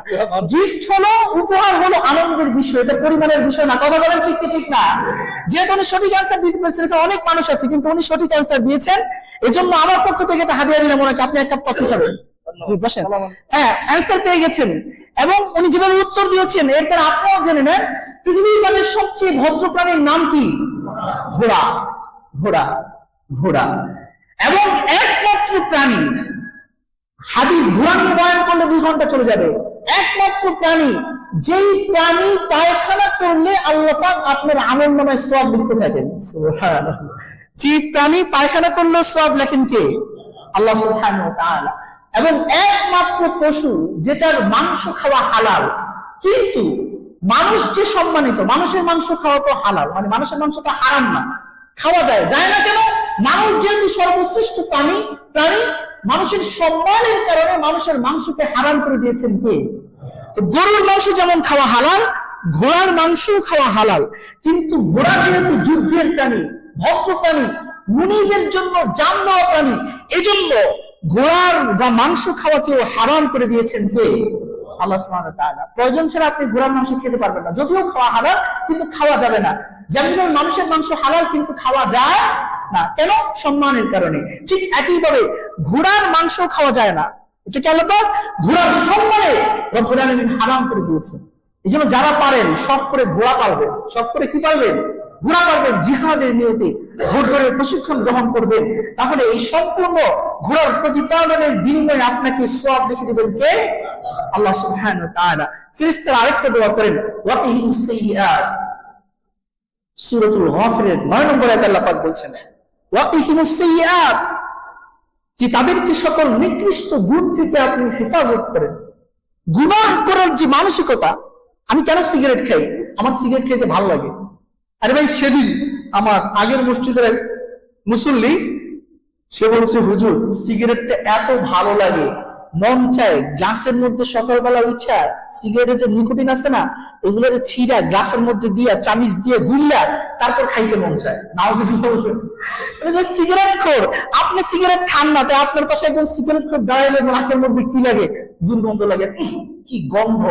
গিফট হলো, উপহার হলো আনন্দের বিষয়, এটা পরিমাণের বিষয় না। কথা বলেন ঠিক কি ঠিক না? যেহেতু উনি সঠিক অ্যান্সার দিতে পেরেছেন, অনেক মানুষ আছে কিন্তু উনি সঠিক অ্যান্সার দিয়েছেন, এজন্য আমার পক্ষ থেকে এটা হাদিয়া দিলাম ওনাকে। আপনি এক কাপ কফি খাবেন। হ্যাঁ, অ্যান্সার পেয়ে গেছেন এবং উনি যেভাবে উত্তর দিয়েছেন এর দ্বারা আপনিও জেনে নেন পৃথিবীর মাঝে সবচেয়ে ভদ্র প্রাণীর নাম কি? ঘোড়া। ঘোড়া, ঘোড়া। এবং একমাত্র প্রাণী, হাদিস ঘোড়া নিয়ে বয়ান করলে 2 ঘন্টা চলে যাবে, একমাত্র প্রাণী যেই প্রাণী পায়খানা করলে আল্লাহ পাক আপনার আমলনামায় সওয়াব লিখতে থাকেন। সুবহানাল্লাহ। যে প্রাণী পায়খানা করলে সওয়াব লেখেন কে? আল্লাহ সুবহানাহু ওয়া তাআলা। এবং একমাত্র পশু যেটার মাংস খাওয়া হালাল, কিন্তু মানুষ যে সম্মানিত, মানুষের মাংস খাওয়া তো হালাল, মানে মানুষের মাংসটা হারাম না, খাওয়া যায়। যায় না কেন? মানুষ যেহেতু সর্বশ্রেষ্ঠ প্রাণী, মানুষের সম্মানের কারণে মানুষের মাংসকে হারাম করে দিয়েছেন কে? গরুর মাংস যেমন খাওয়া হালাল, ঘোড়ার মাংস খাওয়া হালাল। কিন্তু ঘোড়া যেহেতু যুদ্ধের প্রাণী, ভক্ত প্রাণী, মুনিবের জন্য জান দেওয়া প্রাণী, এজন্য ঘোড়ার মাংস খাওয়াকেও হারাম করে দিয়েছেন কে? আল্লাহ সুবহানাহু ওয়া তাআলা। প্রয়োজন ছাড়া আপনি ঘোড়ার মাংস খেতে পারবেন না, যদিও খাওয়া হালাল কিন্তু খাওয়া যাবে না। যেমন মানুষের মাংস হালাল কিন্তু খাওয়া যায় না, কেন? সম্মানের কারণে। ঠিক একইভাবে ঘোড়ার মাংস খাওয়া যায় না, এটা কি আল্লাহ পাক ঘোড়ার সম্মানে রব্বুল আলামিন হারাম করে দিয়েছেন। এই জন্য যারা পারেন শখ করে ঘোড়া পালবেন, শখ করে কি পালবেন? ঘোড়া পালবেন, জিহাদের নিয়তে ঘোড়ার প্রশিক্ষণ গ্রহণ করবেন। তাহলে এই সম্পূর্ণ ঘোড়ার প্রতিপালনের বিনিময়ে আপনাকে সওয়াব লিখে দিবেন কে? আল্লাহ সুবহানাহু ওয়া তাআলা। ফেরেশতারা আরেকটা দোয়া করেন, ওয়াকিহিস সাইয়্যাত। সূরাতুল গাফিরের 9 নম্বর আয়াতে আল্লাহ পাক বলছেন, ওয়াকিহিস সাইয়্যাত, যে তাদেরকে সকল নিকৃষ্ট গুণ থেকে আপনি হেফাজত করেন। গুনাহ করার যে মানসিকতা, আমি কেন সিগারেট খাই? আমার সিগারেট খেতে ভালো লাগে। আরে ভাই, সেদিন আমার আগের মসজিদের মুসল্লি সে বলছে, হুজুর সিগারেটটা এত ভালো লাগে, মন চায় গ্লাসের মধ্যে সকালবেলা উঠা সিগারেটের যে নিকোটিন আছে না, এগুলোর ছিঁড়া গ্লাসের মধ্যে দিয়া চামিচ দিয়ে গুল্লা তারপর খাইতে মন চায়। নাউজুবিল্লাহ। সিগারেট খোর, আপনি সিগারেট খান না, তাই আপনার পাশে একজন সিগারেট খোর দাঁড়াইলে নাকের মধ্যে কি লাগে? দুর্গন্ধ লাগে, কি গন্ধ,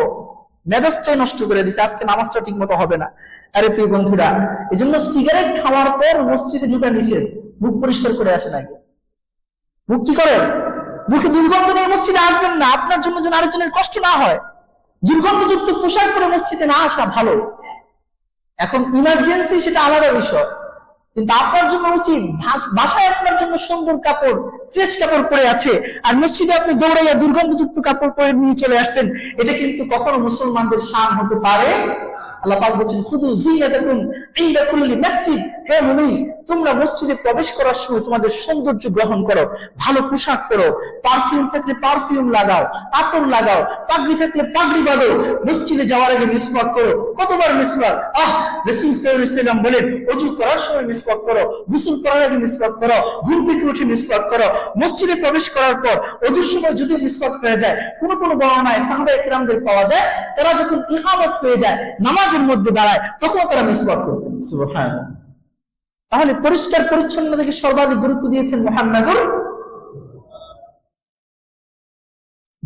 মেজাজটাই নষ্ট করে দিছে, আজকে নামাজটা ঠিক মতো হবে না। আরে প্রিয় বন্ধুরা, এই জন্য সিগারেট খাওয়ার পর মসজিদে ঢুকা নিষেধ। মুখ পরিষ্কার করে আসেন আগে। মুখ কি করেন? মুখে দুর্গন্ধ নিয়ে মসজিদে আসবেন না, আপনার জন্য যেন আরেকজনের কষ্ট না হয়। দুর্গন্ধযুক্ত পোশাক পরে মসজিদে না আসা ভালো। এখন ইমার্জেন্সি, সেটা আলাদা বিষয়। কিন্তু আপনার জন্য উচিত বাসায় আপনার জন্য সুন্দর কাপড়, ফ্রেশ কাপড় পরে আছে, আর মসজিদে আপনি দৌড়াইয়া দুর্গন্ধযুক্ত কাপড় পরে নিয়ে চলে আসছেন। এটা কিন্তু কখনো মুসলমানদের শান হতে পারে। আল্লাহ পাক বলেন, খুদু জিনাতাকুম ইনদা কুল্লি মসজিদ। হে মুমিন, তোমরা মসজিদে প্রবেশ করার সময় তোমাদের সৌন্দর্য গ্রহণ করো, ভালো পোশাক পরো, পারফিউম থাকলে পারফিউম লাগাও, আতর লাগাও, পাগড়ি থাকলে পাগড়ি বাঁধো, মসজিদে যাওয়ার আগে মিসওয়াক করো। কতবার মিসওয়াক? রাসূল সাল্লাল্লাহু আলাইহি ওয়াসাল্লাম বলেন, ওযু করার সময় মিসওয়াক করো, গোসল করার আগে মিসওয়াক করো, ঘুম থেকে উঠে মিসওয়াক করো, মসজিদে প্রবেশ করার পর ওযুর সময় যদি মিসওয়াক হয়ে যায়। কোন কোন বর্ণনায় সাহাবায়ে কেরামদের পাওয়া যায়, তারা যখন ইকামত হয়ে যায়, নামাজের মধ্যে দাঁড়ায়, তখন তারা মিসওয়াক করতেন। সুবহানাল্লাহ। তাহলে পরিষ্কার পরিচ্ছন্নতাকে সর্বাধিক গুরুত্ব দিয়েছেন মুহাম্মদুর।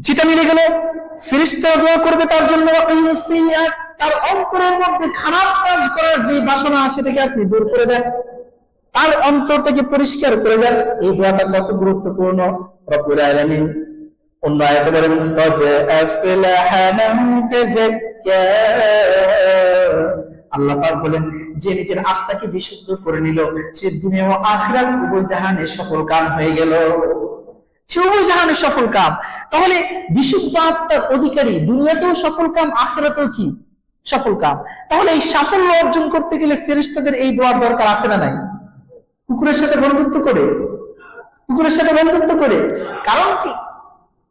যেটা মিলে গেল, ফেরেশতারা দোয়া করবে তার জন্য, তার অন্তরের মধ্যে খারাপ কাজ করার যে বাসনা সেটাকে আপনি দূর করে দেন, তার অন্তরটাকে পরিষ্কার করে দেন। এই দোয়াটা কত গুরুত্বপূর্ণ। রব্বুল আলামিন অন্য আয়াতে বলেন, কদ আফলাহা মান তাযাক্কা। আল্লাহ পাক বলেন, যে নিজের আত্মাকে বিশুদ্ধ করে নিল, সে দুনিয়া ও আখিরাত উভয় জাহানে সফল কাম হয়ে গেল। সে উভয় জাহানে সফল কাম। তাহলে বিশুদ্ধ আত্মার অধিকারী দুনিয়াতেও সফল কাম, আখিরাতেও কি সফল কাম। তাহলে এই সাফল্য অর্জন করতে গেলে ফেরেশতাদের এই দোয়ার দরকার আছে না নাই? কুকুরের সাথে বন্ধুত্ব করে, কুকুরের সাথে বন্ধুত্ব করে। কারণ কি?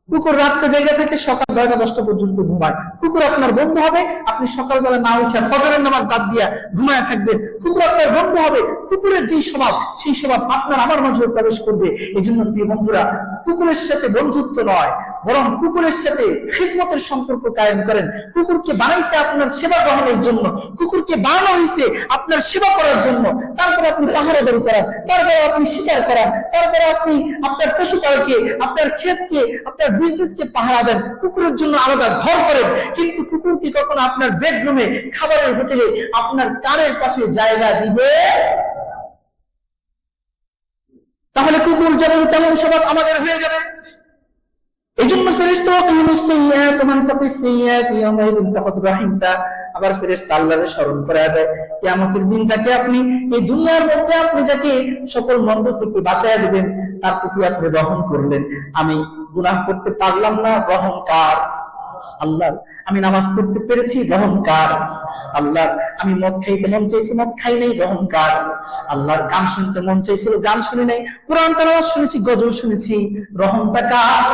কুকুর রাত্রে জায়গা থেকে সকাল 9টা-10টা পর্যন্ত ঘুমায়। কুকুর আপনার বন্ধু হবে, আপনি সকালবেলা না উঠে ফজরের নামাজ বাদ দিয়া ঘুমায় থাকবেন। কুকুর আপনার বন্ধু হবে। কুকুরের যে স্বভাব, সেই স্বভাব আপনার আমার মাঝে প্রবেশ করবে। এই জন্য প্রিয় বন্ধুরা, কুকুরের সাথে বন্ধুত্ব নয়, বরং কুকুরের সাথে খিদমতের সম্পর্ক কায়েম করেন। কুকুরকে বানাইছে আপনার সেবা গ্রহণের জন্য, কুকুরকে বানানো হয়েছে আপনার সেবা করার জন্য। তারপরে আপনি পাহারাদারি করান, তারপরে আপনি শিকার করান, তারপরে আপনি আপনার পশুপালকে, আপনার ক্ষেতকে, আপনার বিজনেসকে পাহারা দেন। কুকুরের জন্য আলাদা ঘর করেন, কিন্তু কুকুরকে কখনো আপনার বেডরুমে, খাবারের হোটেলে, আপনার কানের পাশে জায়গা দিবে। তাহলে কুকুর যেমন তেমন স্বভাব আমাদের হয়ে যাবে। এই জন্য ফেরেশতারা আবার ফেরেশতা আল্লাহকে স্মরণ করায় দেয়, কিয়ামতের দিন যাকে আপনি এই দুনিয়ার মধ্যে আপনি যাকে সকল মন্দ থেকে বাঁচাইয়া দিবেন, তার প্রতি আপনি রহম করলেন। আমি গুনাহ করতে পারলাম না, রহম কার? আল্লাহ। আমি নামাজ পড়তে পেরেছি, রহম কার? আল্লাহ। আমি মদ খাইতে মন চাইছি, মদ খাই নাই, রহম কার? আল্লাহর। গান শুনতে মন চাইছিল, গান শুনি নাই, কোরআন তেলাওয়াত শুনেছি, গজল শুনেছি, রহমটা কার?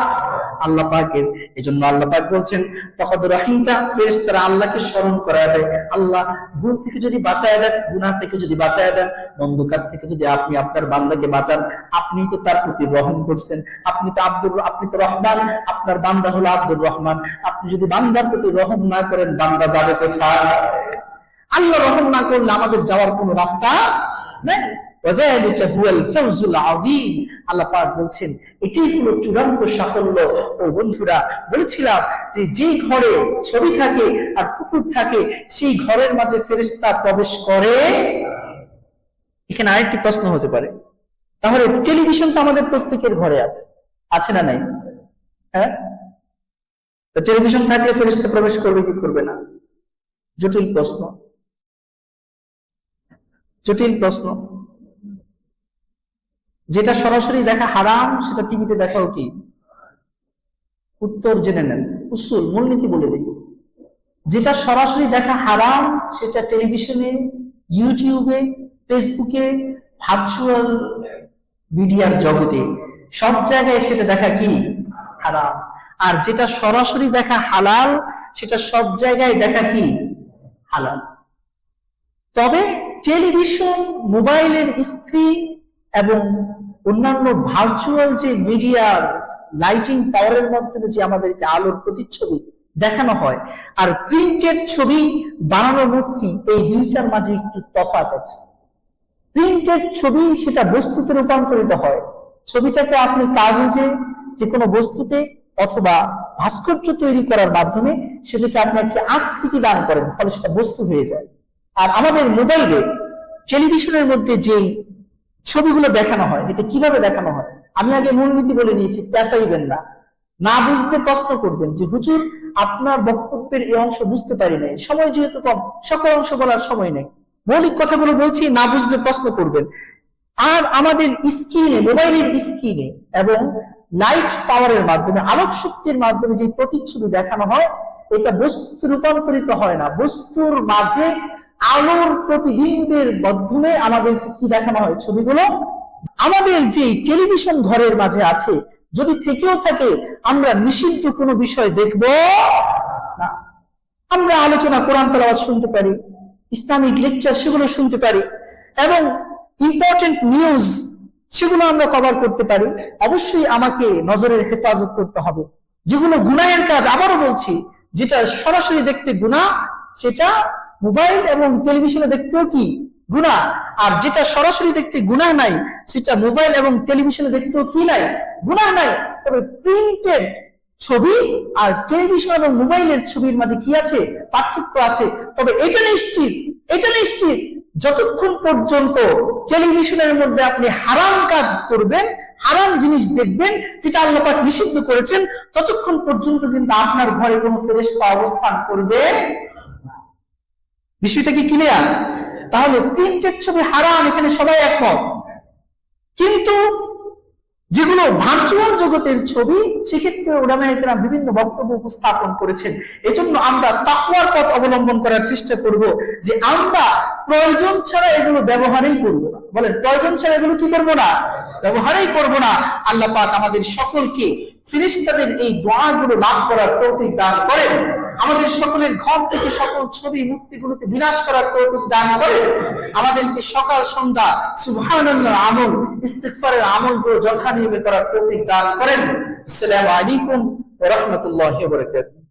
আল্লাহ পাকের। এজন্য আল্লাহ পাক বলছেন, ফাকাদ রাহিমতা। ফেরেশতারা আল্লাহকে স্মরণ করায় দেয়, আল্লাহ ভুল থেকে যদি বাঁচায় দেন, গুনাহ থেকে যদি বাঁচায় দেন, মন্দ কাজ থেকে যদি আপনি আপনার বান্দাকে বাঁচান, আপনি তো তার প্রতি রহম করছেন। আপনি তো রহমান, আপনার বান্দা হলো আব্দুর রহমান। আপনি যদি বান্দার প্রতি রহম না করেন, বান্দা যাবে কোথায়? আল্লাহ রহম না করলে আমাদের যাওয়ার কোনো রাস্তা নেই। আল্লাহ পাক বলছেন, এটাই হলো চূড়ান্ত সাফল্য। ও বন্ধুরা, বলেছিলাম যে ঘরে ছবি থাকে আর কুকুর থাকে, সেই ঘরের মাঝে ফেরেশতা প্রবেশ করে। এখানে আরেকটি প্রশ্ন হতে পারে, তাহলে টেলিভিশন তো আমাদের প্রত্যেকের ঘরে আছে, আছে না নাই? হ্যাঁ, তো টেলিভিশন থাকলে ফেরেশতা প্রবেশ করবে কি করবে না? জটিল প্রশ্ন, জটিল প্রশ্ন। যেটা সরাসরি দেখা হারাম, সেটা টিভিতে দেখাও কি? উত্তর জেনে নেন, উসুল, মূলনীতি বলে দিই। যেটা সরাসরি দেখা হারাম, সেটা টেলিভিশনে, ইউটিউবে, ফেসবুকে, ভার্চুয়াল মিডিয়ার জগতে, সব জায়গায় সেটা দেখা কি? হারাম। আর যেটা সরাসরি দেখা হালাল, সেটা সব জায়গায় দেখা কি? হালাল। তবে টেলিভিশন, মোবাইলের স্ক্রিন এবং অন্যান্য ভার্চুয়াল যে মিডিয়ার লাইটিং পাওয়ারের মাধ্যমে যে আমাদেরকে আলোর প্রতিচ্ছবি দেখানো হয়, আর প্রিন্টেড ছবি বানানো মূর্তি, এই দুইটার মাঝে একটু তফাৎ আছে। প্রিন্টেড ছবি সেটা বস্তুতে রূপান্তরিত হয়। ছবিটাকে আপনি কাগজে, যে কোনো বস্তুতে অথবা ভাস্কর্য তৈরি করার মাধ্যমে সেটাকে আপনি একটি আকৃতি দান করেন, ফলে সেটা বস্তু হয়ে যায়। আর আমাদের মোবাইলে, টেলিভিশনের মধ্যে যে ছবিগুলো দেখানো হয়, এটা কিভাবে দেখানো হয়? আমি আগে মূলনীতি বলে নিয়েছি, পেঁচাইবেন না। না বুঝতে প্রশ্ন করবেন যে হুজুর, আপনার বক্তব্যের এই অংশ বুঝতে পারি নাই, সময় যেহেতু কম, সকল অংশ বলার সময় নেই। মৌলিক কথাগুলো বলছি, না বুঝলে প্রশ্ন করবেন। আর আমাদের স্ক্রিনে, মোবাইলের স্ক্রিনে এবং লাইট পাওয়ারের মাধ্যমে, আলোক শক্তির মাধ্যমে যে প্রতিচ্ছবি দেখানো হয়, এটা বস্তুতে রূপান্তরিত হয় না। বস্তুর মাঝে আলোর প্রতিবিম্বের মাধ্যমে আমাদের কি দেখানো হয়? ছবিগুলো। আমাদের যে টেলিভিশন ঘরের মাঝে আছে, যদি থেকেও থাকে, আমরা নিষিদ্ধ কোনো বিষয় দেখব না। আমরা আলোচনা, কোরআন তেলাওয়াত শুনতে পারি, ইসলামিক লেকচার সেগুলো শুনতে পারি, এবং ইম্পর্টেন্ট নিউজ সেগুলো আমরা কভার করতে পারি। অবশ্যই আমাকে নজরের হেফাজত করতে হবে। যেগুলো গুনাহের কাজ, আবারও বলছি, যেটা সরাসরি দেখতে গুনাহ, সেটা মোবাইল এবং টেলিভিশনে দেখতেও কি গুনাহ। আর যেটা সরাসরি দেখতে গুনাহ নাই, সেটা মোবাইল এবং টেলিভিশনে দেখতেও কি নাই? গুনাহ নাই। তবে প্রিন্টেড ছবি আর টেলিভিশন এবং মোবাইলের ছবির মাঝে কি আছে? পার্থক্য আছে। তবে এটা নিশ্চিত, যতক্ষণ পর্যন্ত টেলিভিশনের মধ্যে আপনি হারাম কাজ করবেন, হারাম জিনিস দেখবেন, যেটা আল্লাহ পাক নিষিদ্ধ করেছেন, ততক্ষণ পর্যন্ত কিন্তু আপনার ঘরে কোনো ফেরেশতা অবস্থান করবে না। বিষয়টা কি ক্লিয়ার? তাহলে প্রিন্টেড ছবি হারাম, এখানে সবাই একমত। কিন্তু যেগুলো ভার্চুয়াল জগতের ছবি, সেক্ষেত্রে উলামায়ে কেরাম বিভিন্ন বক্তব্য উপস্থাপন করেছেন। এজন্য আমরা তাকওয়ার পথ অবলম্বন করার চেষ্টা করব, যে আমরা প্রয়োজন ছাড়া এগুলো ব্যবহারই করব না। বলেন, প্রয়োজন ছাড়া এগুলো কি করব না? ব্যবহারই করব না। আল্লাহ পাক আমাদের সকলকে ফেরেশতাদের এই দোয়াগুলো লাভ করার তৌফিক দান করেন। আমাদের সকলের ঘর থেকে সকল ছবি মূর্তিগুলোকে বিনাশ করার তৌফিক দান করেন। আমাদেরকে সকাল সন্ধ্যা সুবহানাল্লাহ আমল, ইস্তিগফারের আমলগুলো যথানিয়মে করার তৌফিক দান করেন। আসসালামু আলাইকুম ওয়া রাহমাতুল্লাহি ওয়া বারাকাতুহু।